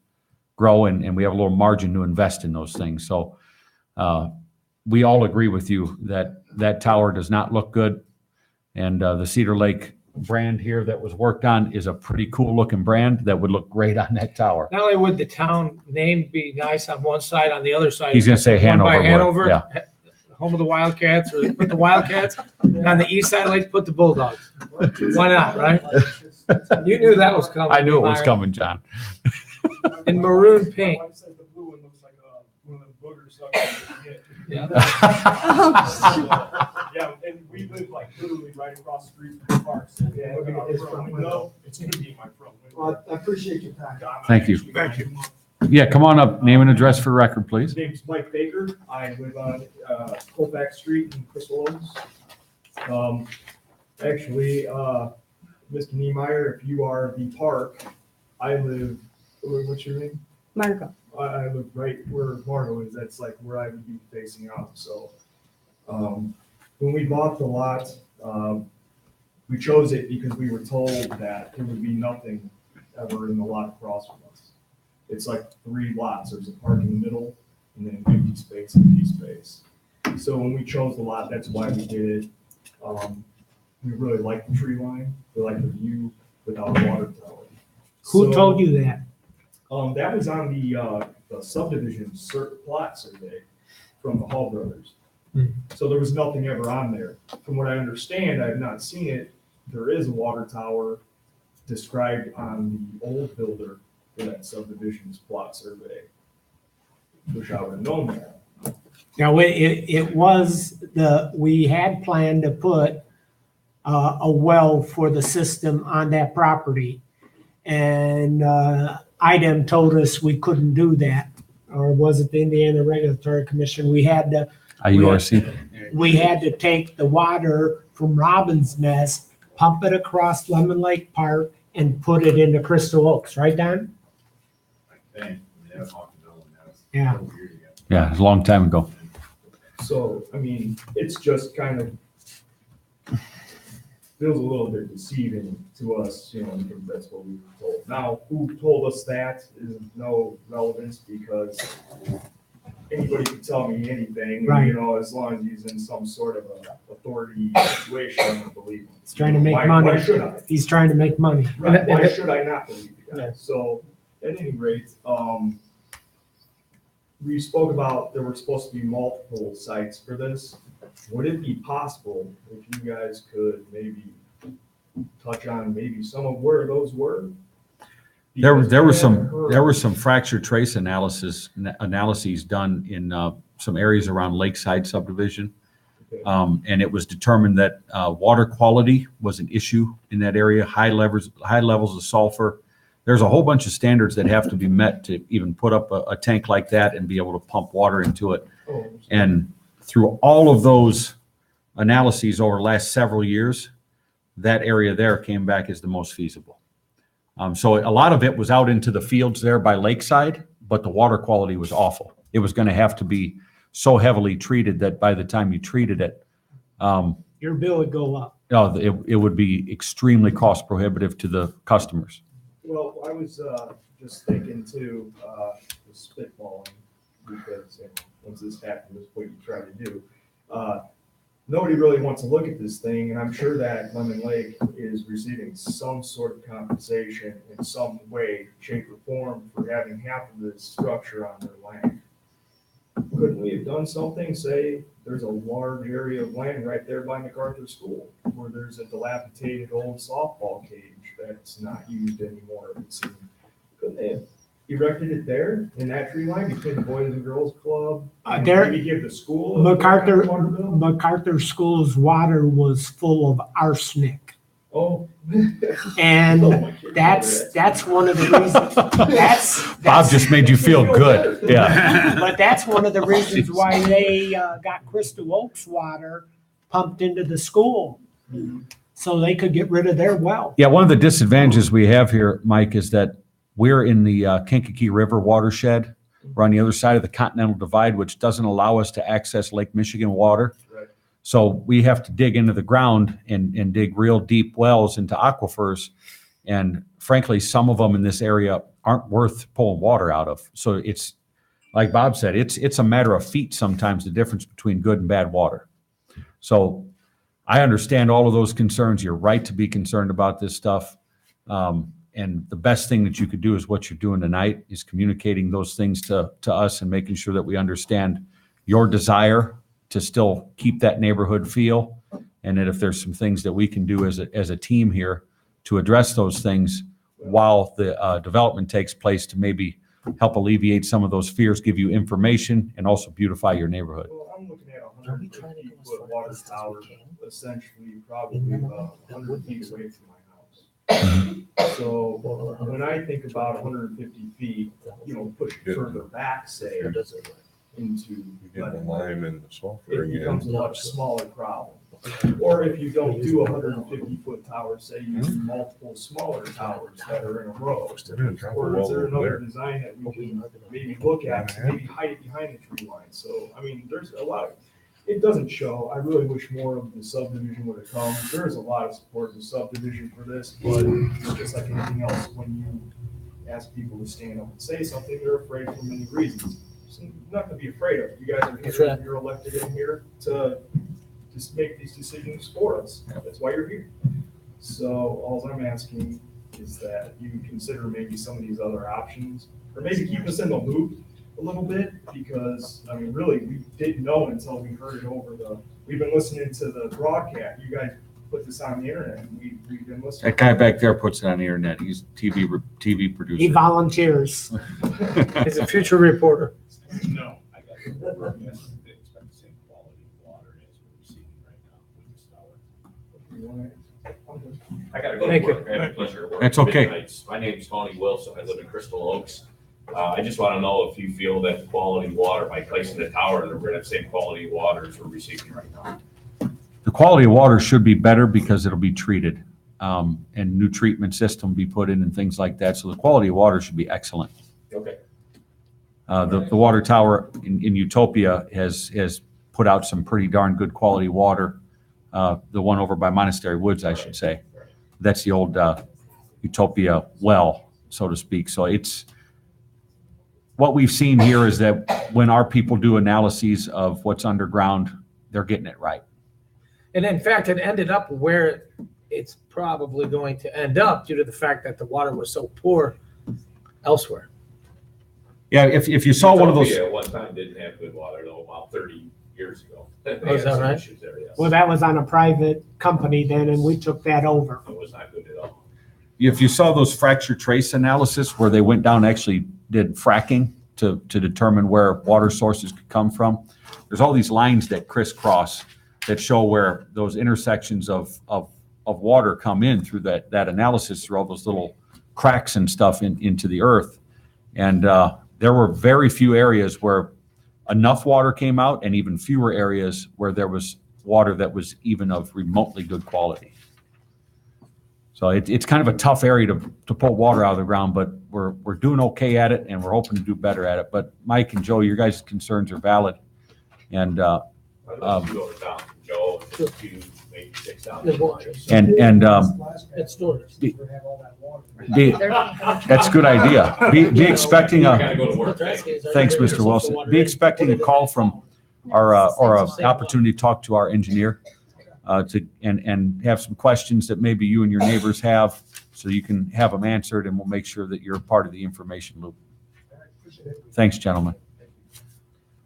grow and we have a little margin to invest in those things. So we all agree with you that that tower does not look good. And the Cedar Lake brand here that was worked on is a pretty cool looking brand that would look great on that tower. Not only would the town name be nice on one side, on the other side. He's gonna say one by Hanover would, Hanover, home of the Wildcats, or put the Wildcats. And on the east side, let's put the Bulldogs. Why not, right? You knew that was coming. I knew it was Myron. coming, John. In maroon pink. My wife says the blue one looks like one of the boogers stuck in the head. Yeah. Yeah, and we live like literally right across the street from the park. So Yeah, looking out it's the front front window, it's gonna be in my front window. well, I appreciate your time. Thank you. Yeah, come on up. Name and address for record, please. His name's Mike Baker. I live on Colfax Street in Crystal Oaks. Actually, Mr. Niemeyer, if you are the park, I live, what's your name? Marco. I live right where Margo is. That's like where I would be facing out. So when we bought the lot, we chose it because we were told that there would be nothing ever in the lot across from us. It's like 3 lots. There's a park in the middle and then empty space and empty space. So when we chose the lot, that's why we did it. We really like the tree line, we like the view without a water tower. Who So, told you that? that was on the subdivision plot survey from the Hall brothers. Hmm. So there was nothing ever on there. From what I understand, I have not seen it, there is a water tower described on the old builder for that subdivision's plot survey. Wish I would have known that. Now, it was we had planned to put a well for the system on that property. And IDEM told us we couldn't do that. Or was it the Indiana Regulatory Commission? We had to, IURC. we had to take the water from Robin's Nest, pump it across Lemon Lake Park, and put it into Crystal Oaks, right, Don? Yeah. Yeah, it's a long time ago. So, I mean, it's just kind of feels a little bit deceiving to us, because that's what we were told. Now, who told us that is no relevance because anybody can tell me anything, Right. as long as he's in some sort of a authority situation, I don't believe him. He's trying to make Why money. should I? He's trying to make money. Right, why should I not believe the guy? Yeah. So, at any rate, we spoke about there were supposed to be multiple sites for this. Would it be possible if you guys could maybe touch on maybe some of where those were? There Because were we some, haven't heard- there were some fracture trace analyses done in some areas around Lakeside subdivision. Okay. And it was determined that water quality was an issue in that area, high levels of sulfur. There's a whole bunch of standards that have to be met to even put up a tank like that and be able to pump water into it. Oh, And through all of those analyses over the last several years, that area there came back as the most feasible. So a lot of it was out into the fields there by Lakeside, but the water quality was awful. It was going to have to be so heavily treated that by the time you treated it, Your bill would go up. it would be extremely cost prohibitive to the customers. Well, I was just thinking too, spitballing, because once this happens, that's what you try to do. Nobody really wants to look at this thing, and I'm sure that Lemon Lake is receiving some sort of compensation in some way, shape, or form for having half of this structure on their land. Couldn't we have done something, say, there's a large area of land right there by MacArthur School, where there's a dilapidated old softball cage that's not used anymore, it seems. Couldn't they have erected it there, in that tree line, between the Boys and Girls Club? And There- maybe give the school. a MacArthur, water bill? MacArthur School's water was full of arsenic. Oh. And Oh, my kids that's one of the reasons, Bob just made you feel good. Yeah. but that's one of the reasons why they got Crystal Oaks water pumped into the school, so they could get rid of their well. Yeah, one of the disadvantages we have here, Mike, is that we're in the Kankakee River watershed. We're on the other side of the Continental Divide, which doesn't allow us to access Lake Michigan water. Right. So we have to dig into the ground and dig real deep wells into aquifers. And frankly, some of them in this area aren't worth pulling water out of. So it's, like Bob said, it's a matter of feet sometimes, the difference between good and bad water. So I understand all of those concerns. You're right to be concerned about this stuff. And the best thing that you could do is what you're doing tonight, is communicating those things to us and making sure that we understand your desire to still keep that neighborhood feel. And that if there's some things that we can do as a team here to address those things while the development takes place, to maybe help alleviate some of those fears, give you information, and also beautify your neighborhood. Well, I'm looking at 150-foot water tower, essentially probably 100 feet away from my house. So when I think about 150 feet, push it further back, say, into You get the lime and the sulfur it again. becomes a much smaller problem. Or if you don't do a 150-foot tower, say you do multiple smaller towers that are in a row. Or is there another design that we can maybe look at, maybe hide it behind the tree line? So, I mean, there's a lot of, it doesn't show. I really wish more of the subdivision would have come. There's a lot of support in the subdivision for this, but it's just like anything else. When you ask people to stand up and say something, they're afraid for many reasons. nothing to be afraid of. You guys are That's here, right. you're elected in here to just make these decisions for us. That's why you're here. So all I'm asking is that you consider maybe some of these other options, or maybe keep us in the loop a little bit, because, I mean, really, we didn't know until we heard it over we've been listening to the broadcast. You guys put this on the internet, and we've been listening. That guy back there puts it on the internet. He's TV He producer. volunteers. He's a future reporter. No. I got to expect the same quality of water as we're receiving right now with this tower. I gotta go Thank to you. work. I have a pleasure of working. That's okay. Midnights. My name's Tony Wilson. I live in Crystal Oaks. I just want to know if you feel that the quality of water by placing the tower, that we're gonna have the same quality of water as we're receiving right now. The quality of water should be better because it'll be treated, and new treatment system be put in and things like that. So the quality of water should be excellent. Okay. The water tower in Utopia has put out some pretty darn good quality water. The one over by Monastery Woods, I should say. That's the old Utopia well, so to speak. So it's, what we've seen here is that when our people do analyses of what's underground, they're getting it right. And in fact, it ended up where it's probably going to end up due to the fact that the water was so poor elsewhere. Yeah, if you saw one of those. Utopia at one time didn't have good water though, about 30 years ago. They Oh, is had that some right? issues there, yes. Well, that was on a private company then, and we took that over. It was not good at all. If you saw those fracture trace analysis where they went down, actually did fracking to determine where water sources could come from, there's all these lines that crisscross that show where those intersections of water come in through that analysis, through all those little cracks and stuff into the earth. And there were very few areas where enough water came out, and even fewer areas where there was water that was even of remotely good quality. So it's kind of a tough area to pull water out of the ground, but we're doing okay at it, and we're hoping to do better at it. But Mike and Joe, your guys' concerns are valid. And I'd love to go down from Joe, just to maybe 6 down. Good water. It's storage. That's a good idea. Be expecting I gotta go to work. thanks, Mr. Wilson. Be expecting a call from our, or an opportunity to talk to our engineer and have some questions that maybe you and your neighbors have, so you can have them answered, and we'll make sure that you're part of the information loop. Thanks, gentlemen.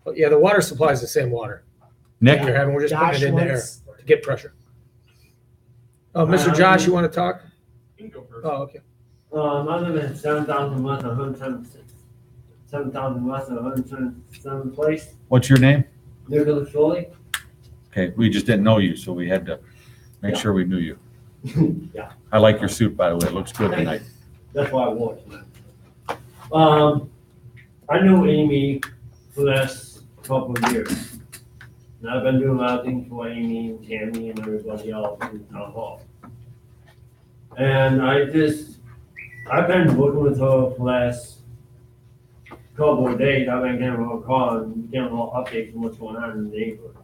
But yeah, the water supply is the same water. Nick? You're having, we're just putting it in there wants- to get pressure. Oh, Mr. Josh, you want to talk? Oh, okay. I live in 7,000 west of 7,000 west of 107 place. What's your name? Nicholas Foley. Okay, we just didn't know you, so we had to make sure we knew you. Yeah. I like your suit, by the way. It looks good tonight. That's why I wore it. I knew Amy for the last couple of years. And I've been doing a lot of things for Amy and Tammy and everybody else in town hall. And I've been working with her for the last couple of days. I've been getting her a call and getting all updates on what's going on in the neighborhood.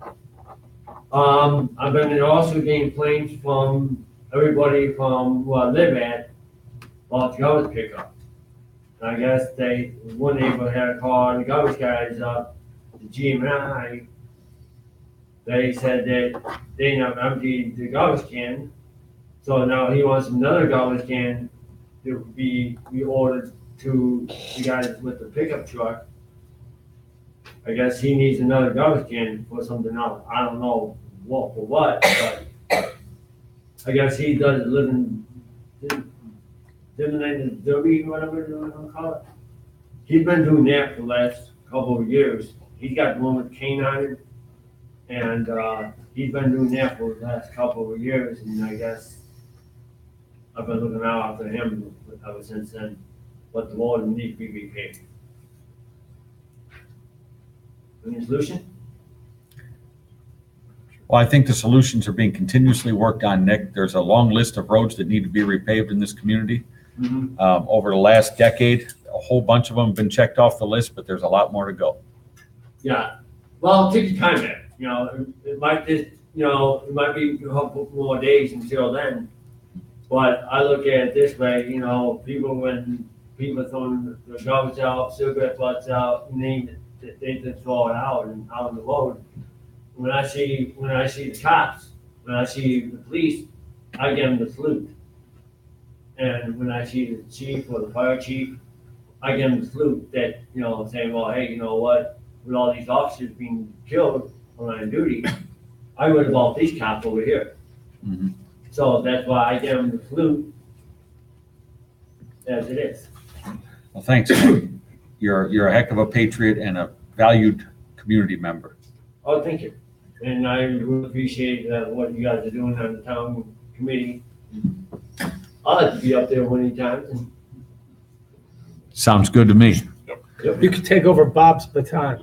I've been also getting claims from everybody from where I live at about the garbage pickup. And I guess one neighbor had a call, and the garbage guys up, the GMI, they said that they have emptied the garbage can. So now he wants another garbage can to be ordered to the guys with the pickup truck. I guess he needs another garbage can for something else. I don't know what for what, but I guess he does live in Derby, whatever you want to call it. He's been doing that for the last couple of years. He's got the one with cane on it, and he's been doing that for the last couple of years. And I guess I've been looking out after him ever since then. But the water needs to be repaid. Any solution? Well, I think the solutions are being continuously worked on, Nick. There's a long list of roads that need to be repaved in this community. Over the last decade, a whole bunch of them have been checked off the list, but there's a lot more to go. Yeah. Well, take your time there. You know, it might just, it might be a couple more days until then. But I look at it this way, when people throwing the garbage out, cigarette butts out, you name it, they just throw it out and out on the road. When I see the cops, when I see the police, I give them the salute. And when I see the chief or the fire chief, I give them the salute that, you know, saying, well, hey, you know what, with all these officers being killed on line of duty, I would involve these cops over here. Mhm. So that's why I give them the salute as it is. Well, thanks. You're a heck of a patriot and a valued community member. Oh, thank you. And I really appreciate what you guys are doing on the town committee. I'd like to be up there one of these times. Sounds good to me. You could take over Bob's baton.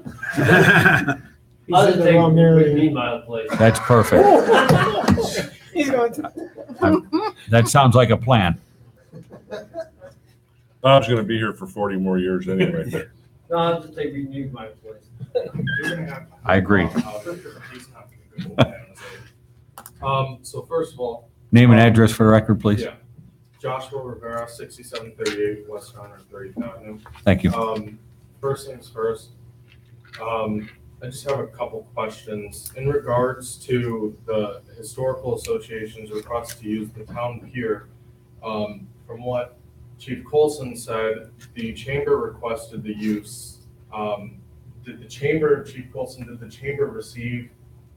He's I'll in just the take wrong with area. me my place. That's perfect. He's going to. That sounds like a plan. Bob's gonna be here for 40 more years anyway. No, I'll just take with me my place. I agree. So first of all. Name and address for the record, please. Yeah. Joshua Rivera, 6738 West 130th Avenue. Thank you. First things first, I just have a couple questions in regards to the historical association's request to use the town pier. From what Chief Colson said, the chamber requested the use. Chief Colson, did the chamber receive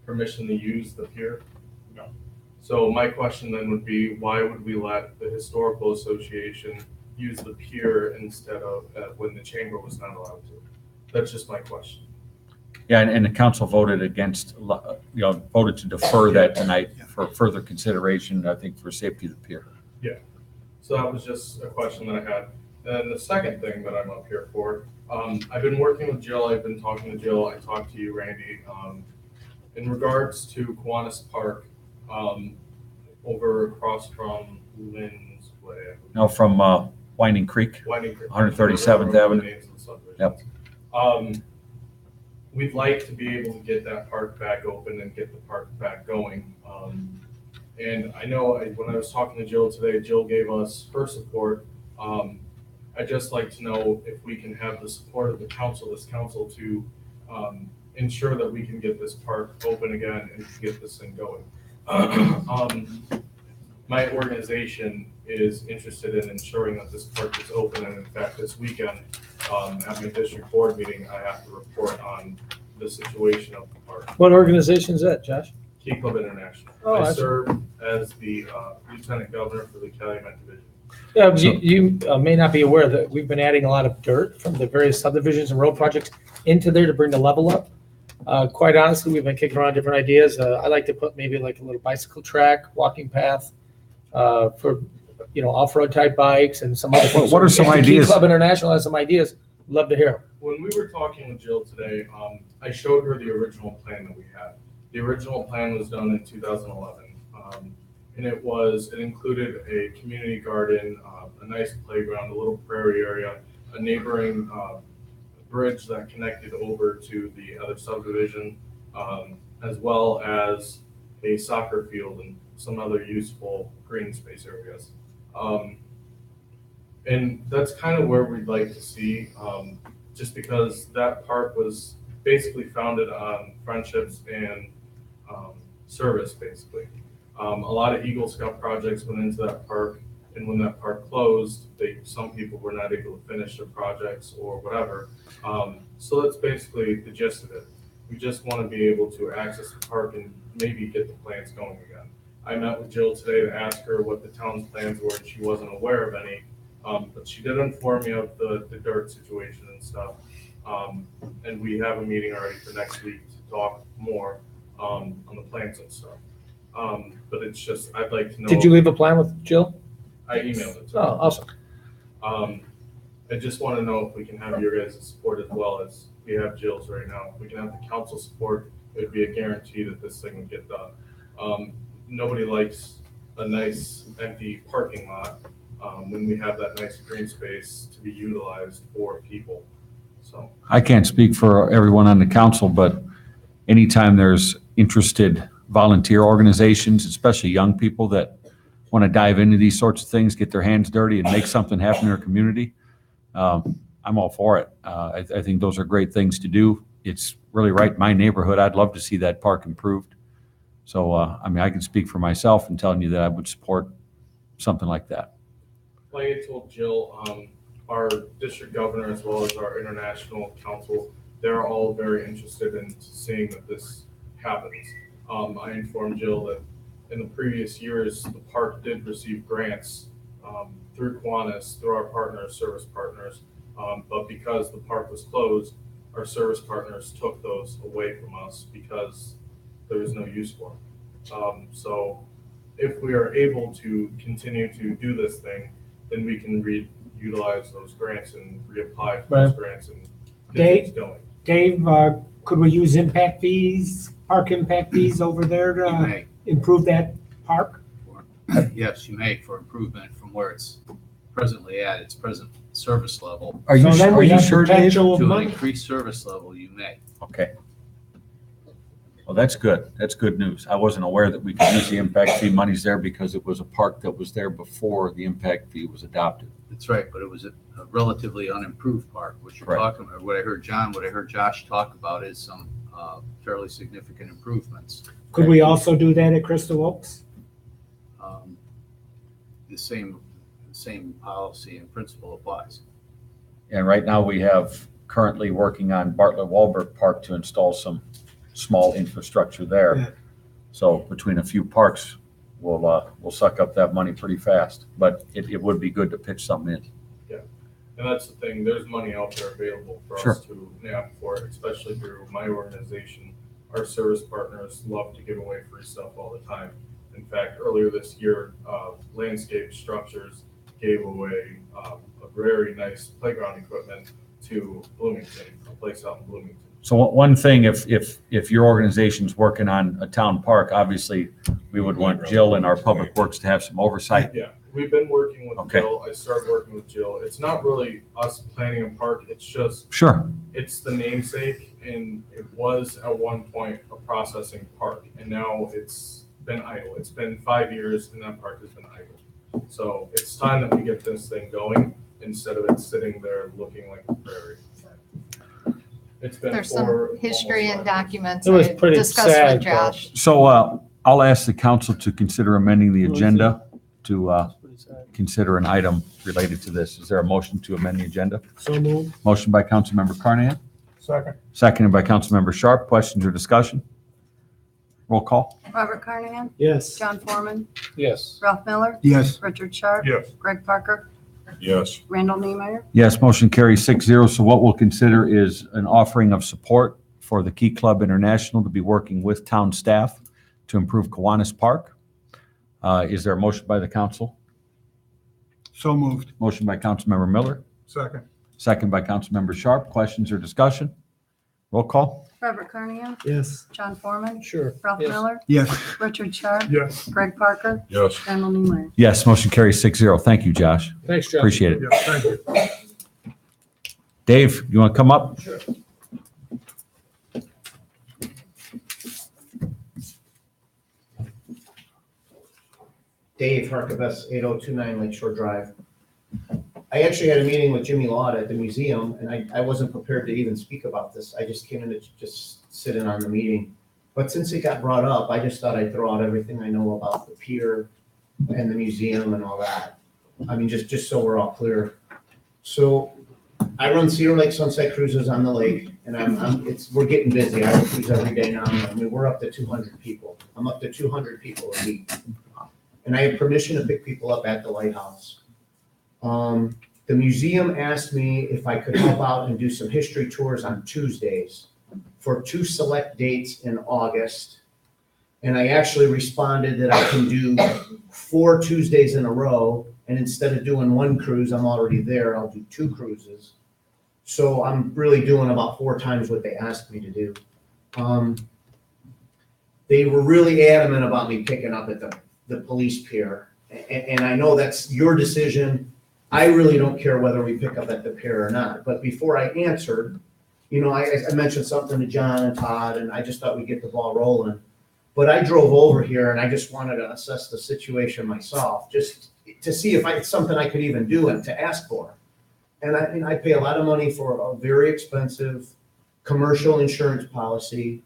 permission to use the pier? No. So my question then would be, why would we let the historical association use the pier instead of when the chamber was not allowed to? That's just my question. Yeah, and the council voted against, voted to defer that tonight for further consideration, I think, for safety of the pier. Yeah. So that was just a question that I had. And the second thing that I'm up here for, I've been working with Jill. I've been talking to Jill. I talked to you, Randy. In regards to Kiwanis Park, over across from Lynn's Way. No, from Winding Creek, Winding Creek. 137th Avenue. Yep. We'd like to be able to get that park back open and get the park back going. And I know when I was talking to Jill today, Jill gave us her support. I'd just like to know if we can have the support of the council, this council, to ensure that we can get this park open again and get this thing going. My organization is interested in ensuring that this park is open, and in fact, this weekend, at my district board meeting, I have to report on the situation of the park. What organization is that, Josh? Key Club International. Oh, I that's- serve as the lieutenant governor for the Calumet Division. Yeah, but you may not be aware that we've been adding a lot of dirt from the various subdivisions and road projects into there to bring the level up. Quite honestly, we've been kicking around different ideas. I like to put maybe like a little bicycle track, walking path for, off-road type bikes and some other things. What are some If the ideas? Key Club International has some ideas. Love to hear them. When we were talking with Jill today, I showed her the original plan that we had. The original plan was done in 2011. And it included a community garden, a nice playground, a little prairie area, a neighboring bridge that connected over to the other subdivision, as well as a soccer field and some other useful green space areas. And that's kind of where we'd like to see, just because that park was basically founded on friendships and service, basically. A lot of Eagle Scout projects went into that park, and when that park closed, some people were not able to finish their projects or whatever. So that's basically the gist of it. We just want to be able to access the park and maybe get the plans going again. I met with Jill today to ask her what the town's plans were, and she wasn't aware of any. But she did inform me of the dirt situation and stuff. And we have a meeting already for next week to talk more on the plans and stuff. But it's just, I'd like to know. Did you leave a plan with Jill? I emailed it to Oh, her. awesome. I just want to know if we can have your guys' support as well as we have Jill's right now. If we can have the council support, it would be a guarantee that this thing would get done. Nobody likes a nice empty parking lot when we have that nice green space to be utilized for people. So, I can't speak for everyone on the council, but anytime there's interested volunteer organizations, especially young people that want to dive into these sorts of things, get their hands dirty and make something happen in their community, I'm all for it. I think those are great things to do. It's really right in my neighborhood. I'd love to see that park improved. So, I mean, I can speak for myself in telling you that I would support something like that. Like I told Jill, our district governor as well as our international council, they're all very interested in seeing that this happens. I informed Jill that in the previous years, the park did receive grants through Kiwanis, through our partners, service partners. But because the park was closed, our service partners took those away from us because there was no use for them. So if we are able to continue to do this thing, then we can utilize those grants and reapply for those grants and get things going. Dave, could we use impact fees, park impact fees over there You to may. improve that park? Yes, you may, for improvement from where it's presently at its present service level. Are you, So then are we you have sure, Dave? potential of To an money. increased service level, you may. Okay. Well, that's good. That's good news. I wasn't aware that we could use the impact fee monies there because it was a park that was there before the impact fee was adopted. That's right, but it was a relatively unimproved park. What you're Right. talking about, what I heard Josh talk about is some fairly significant improvements. Could we also do that at Crystal Oaks? The same policy and principle applies. And right now we have currently working on Bartlett Wahlberg Park to install some small infrastructure Yeah. there. So between a few parks, we'll suck up that money pretty fast, but it would be good to pitch something in. And that's the thing, there's money out there available for Sure. us to nab for, especially through my organization. Our service partners love to give away free stuff all the time. In fact, earlier this year, Landscape Structures gave away a very nice playground equipment to Bloomington, a place out in Bloomington. So one thing, if your organization's working on a town park, obviously we would want Jill and our public works to have some oversight. Yeah, we've been working with Okay. Jill. I started working with Jill. It's not really us planning a park, it's just Sure. it's the namesake, and it was at one point a processing park, and now it's been idle. It's been 5 years, and that park has been idle. So it's time that we get this thing going instead of it sitting there looking like a prairie. It's been There's for some history and documents It was I pretty discussed sad, with Josh. So I'll ask the council to consider amending the agenda to consider an item related to this. Is there a motion to amend the agenda? So moved. Motion by Councilmember Carnahan, Second. seconded by Councilmember Sharp. Questions or discussion? Roll call. Robert Carnahan? Yes. John Foreman? Yes. Ralph Miller? Yes. Richard Sharp? Yes. Greg Parker? Yes. Randall Niemeyer? Yes, motion carries 6-0. So what we'll consider is an offering of support for the Key Club International to be working with town staff to improve Kiwanis Park. Is there a motion by the council? So moved. Motion by Councilmember Miller, Second. second by Councilmember Sharp. Questions or discussion? Roll call. Robert Carnahan? Yes. John Foreman? Sure. Ralph Yes. Miller? Yes. Richard Sharp? Yes. Greg Parker? Yes. Randall Niemeyer? Yes, motion carries 6-0. Thank you, Josh. Thanks, John. Appreciate it. Yes, thank you. Dave, you want to come up? Sure. Dave Harkavas, 8029 Lakeshore Drive. I actually had a meeting with Jimmy Lott at the museum, and I wasn't prepared to even speak about this. I just came in to just sit in on the meeting. But since it got brought up, I just thought I'd throw out everything I know about the pier and the museum and all that. I mean, just so we're all clear. So I run Cedar Lake Sunset Cruises on the lake, and we're getting busy. I cruise every day now. I mean, we're up to 200 people. I'm up to 200 people a week. And I have permission to pick people up at the lighthouse. The museum asked me if I could help out and do some history tours on Tuesdays for 2 select dates in August. And I actually responded that I can do 4 Tuesdays in a row. And instead of doing 1 cruise, I'm already there, I'll do 2 cruises. So I'm really doing about 4 times what they asked me to do. They were really adamant about me picking up at the police pier. And I know that's your decision. I really don't care whether we pick up at the pier or not. But before I answered, you know, I mentioned something to John and Todd, and I just thought we'd get the ball rolling. But I drove over here and I just wanted to assess the situation myself, just to see if it's something I could even do and to ask for. and I pay a lot of money for a very expensive commercial insurance policy.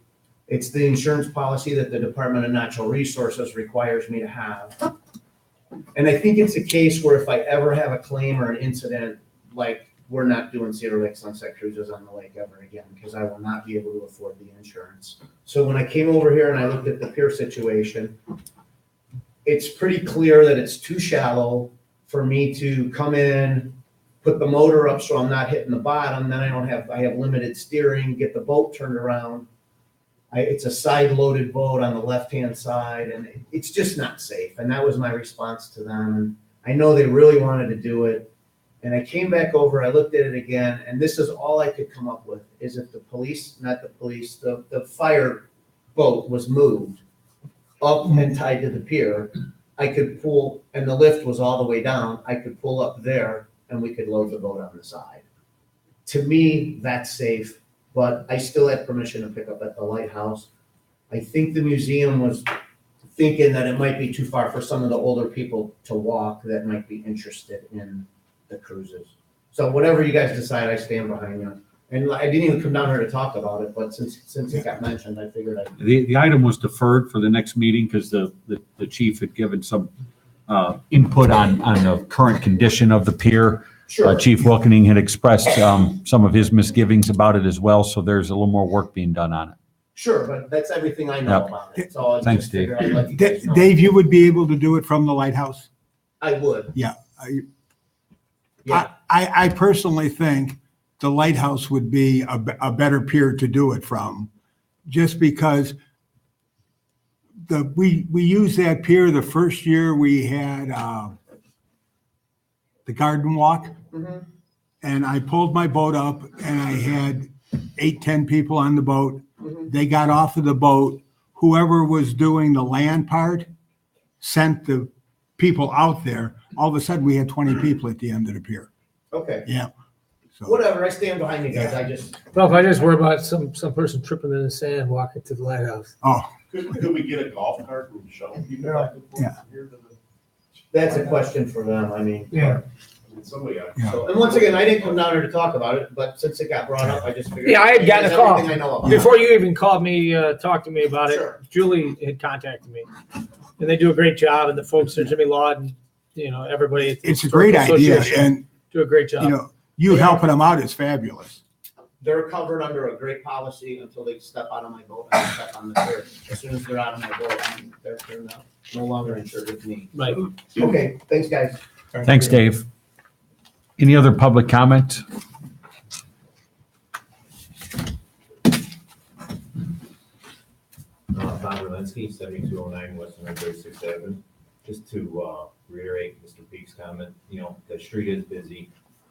It's the insurance policy that the Department of Natural Resources requires me to have. And I think it's a case where if I ever have a claim or an incident, like, we're not doing Cedar Lake Sunset Cruises on the lake ever again, because I will not be able to afford the insurance. So when I came over here and I looked at the pier situation, it's pretty clear that it's too shallow for me to come in, put the motor up so I'm not hitting the bottom, then I have limited steering, get the boat turned around. It's a side-loaded boat on the left-hand side, and it's just not safe. And that was my response to them. And I know they really wanted to do it. And I came back over, I looked at it again, and this is all I could come up with, is if the the fire boat was moved up and tied to the pier, I could pull, and the lift was all the way down, I could pull up there and we could load the boat on the side. To me, that's safe, but I still had permission to pick up at the lighthouse. I think the museum was thinking that it might be too far for some of the older people to walk that might be interested in the cruises. So whatever you guys decide, I stand behind you. And I didn't even come down here to talk about it, but since it got mentioned, I figured I'd. The item was deferred for the next meeting because the chief had given some input on the current condition of the pier. Sure. Chief Wilkening had expressed some of his misgivings about it as well, so there's a little more work being done on it. Sure, but that's everything I know Yep. about it. So I Thanks, just Dave. figured I'd let you guys know. Dave, you would be able to do it from the lighthouse? I would. Yeah. Yeah. I personally think the lighthouse would be a better pier to do it from, just because we used that pier the first year we had the garden walk, Mhm. and I pulled my boat up and I had 8-10 people on the boat. Mhm. They got off of the boat. Whoever was doing the land part sent the people out there. All of a sudden, we had 20 people at the end of the pier. Okay. Yeah. Whatever, I stand behind you guys. I just. Well, if I just worry about some person tripping in the sand walking to the lighthouse. Oh. Could we get a golf cart and shuttle people back and forth Yeah. from here to the? That's a question for them, I mean. Yeah. I mean, somebody. So, and once again, I didn't come down here to talk about it, but since it got brought up, I just figured. Yeah, I had gotten a call. Everything I know about. Before you even called me, talked to me about it, Sure. Julie had contacted me. And they do a great job, and the folks there, Jimmy Lawden, everybody. at the It's a great Historical idea, Association and do a great job. you helping them out is fabulous. They're covered under a great policy until they step out of my boat and step on the pier. As soon as they're out of my boat, they're no longer insured with me. Right. Okay, thanks, guys. Thanks, Dave. Any other public comment? Bob Walensky, 7209 West 136th Avenue. Just to reiterate Mr. Peak's comment, the street is busy.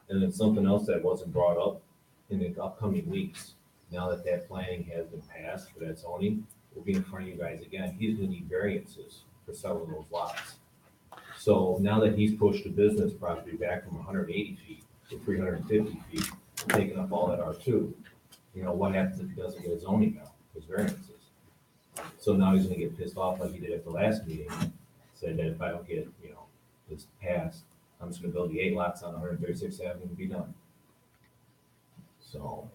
And then something else that wasn't brought up in the upcoming weeks, now that that planning has been passed for that zoning, we'll be in front of you guys again. He's gonna need variances for several of those lots. So now that he's pushed the business property back from 180 feet to 350 feet, taking up all that R2, what happens if he doesn't get a zoning now, his variances? So now he's gonna get pissed off like he did at the last meeting, said that if I don't get, this passed, I'm just gonna build the 8 lots on 136th Avenue and be done. So,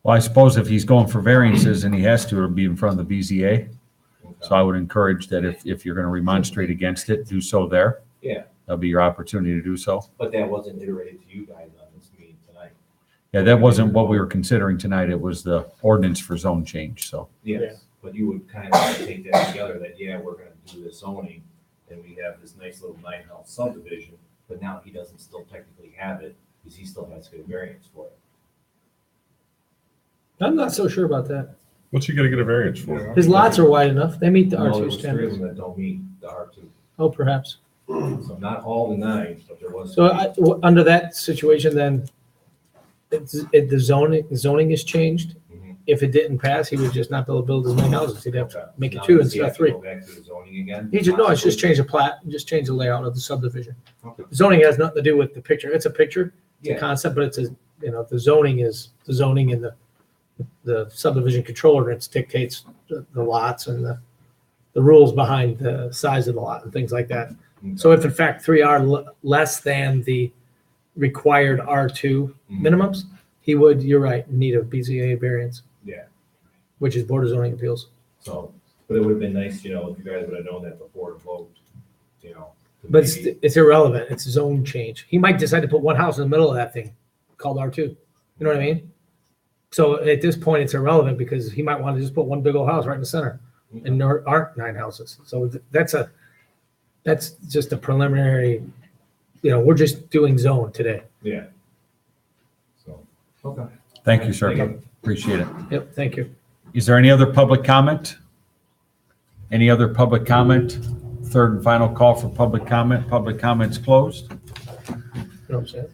Well, I suppose if he's going for variances and he has to, it'll be in front of the BZA. So I would encourage that if you're going to remonstrate against it, do so there. yeah, That'll be your opportunity to do so. but that wasn't iterated to you guys on this meeting tonight. Yeah, that wasn't what we were considering tonight. It was the ordinance for zone change, so. Yes, but you would kind of take that together that, yeah, we're gonna do this zoning, and we have this nice little 9-house subdivision, but now he doesn't still technically have it, because he still has to get a variance for it. I'm not so sure about that. What's he gonna get a variance for? His lots are wide enough. They meet the No, R2 there was 3 of standards. them that don't meet the R2. Oh, perhaps. So not all the 9, but there was. So under that situation, then the zoning is changed. Mhm. If it didn't pass, he would just not be able to build as many houses. He'd have to make it Now, 2 does he instead of have to 3. Go back to the zoning again? He just, no, it's just Possibly? change the plat, just change the layout of the subdivision. Okay. Zoning has nothing to do with the picture. It's a picture, it's a Yeah. concept, but it's the zoning is the zoning, and the subdivision control ordinance dictates the lots and the rules behind the size of the lot and things like that. So if in fact 3 are less than the required R2 minimums, he would, you're right, need a BZA variance, Yeah, which is Board of Zoning Appeals. so, but it would have been nice, you know, if you guys would have known that before the vote, you know. to But maybe- it's irrelevant. It's zone change. He might decide to put one house in the middle of that thing called R2. You know what I mean? So at this point, it's irrelevant because he might want to just put one big old house right in the center and there aren't 9 houses. So that's just a preliminary, you know, we're just doing zone today. Yeah. So, okay. Thank you, sir. Thank you. Appreciate it. Yep, thank you. Is there any other public comment? Any other public comment? Third and final call for public comment. Public comment's closed. You know what I'm saying?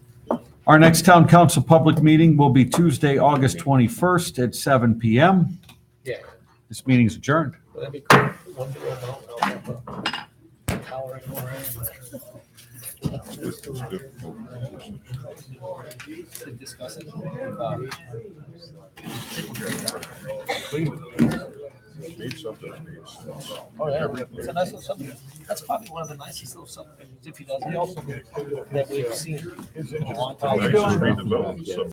Our next town council public meeting will be Tuesday, August 21st at 7 PM. Yeah. This meeting is adjourned. That'd be cool. One big old mountain out there. Towering over everywhere. Discuss it. Oh, yeah, it's a nice little subdivision. That's probably one of the nicest little subdivisions, if he does, he also, that we've seen. in a long time.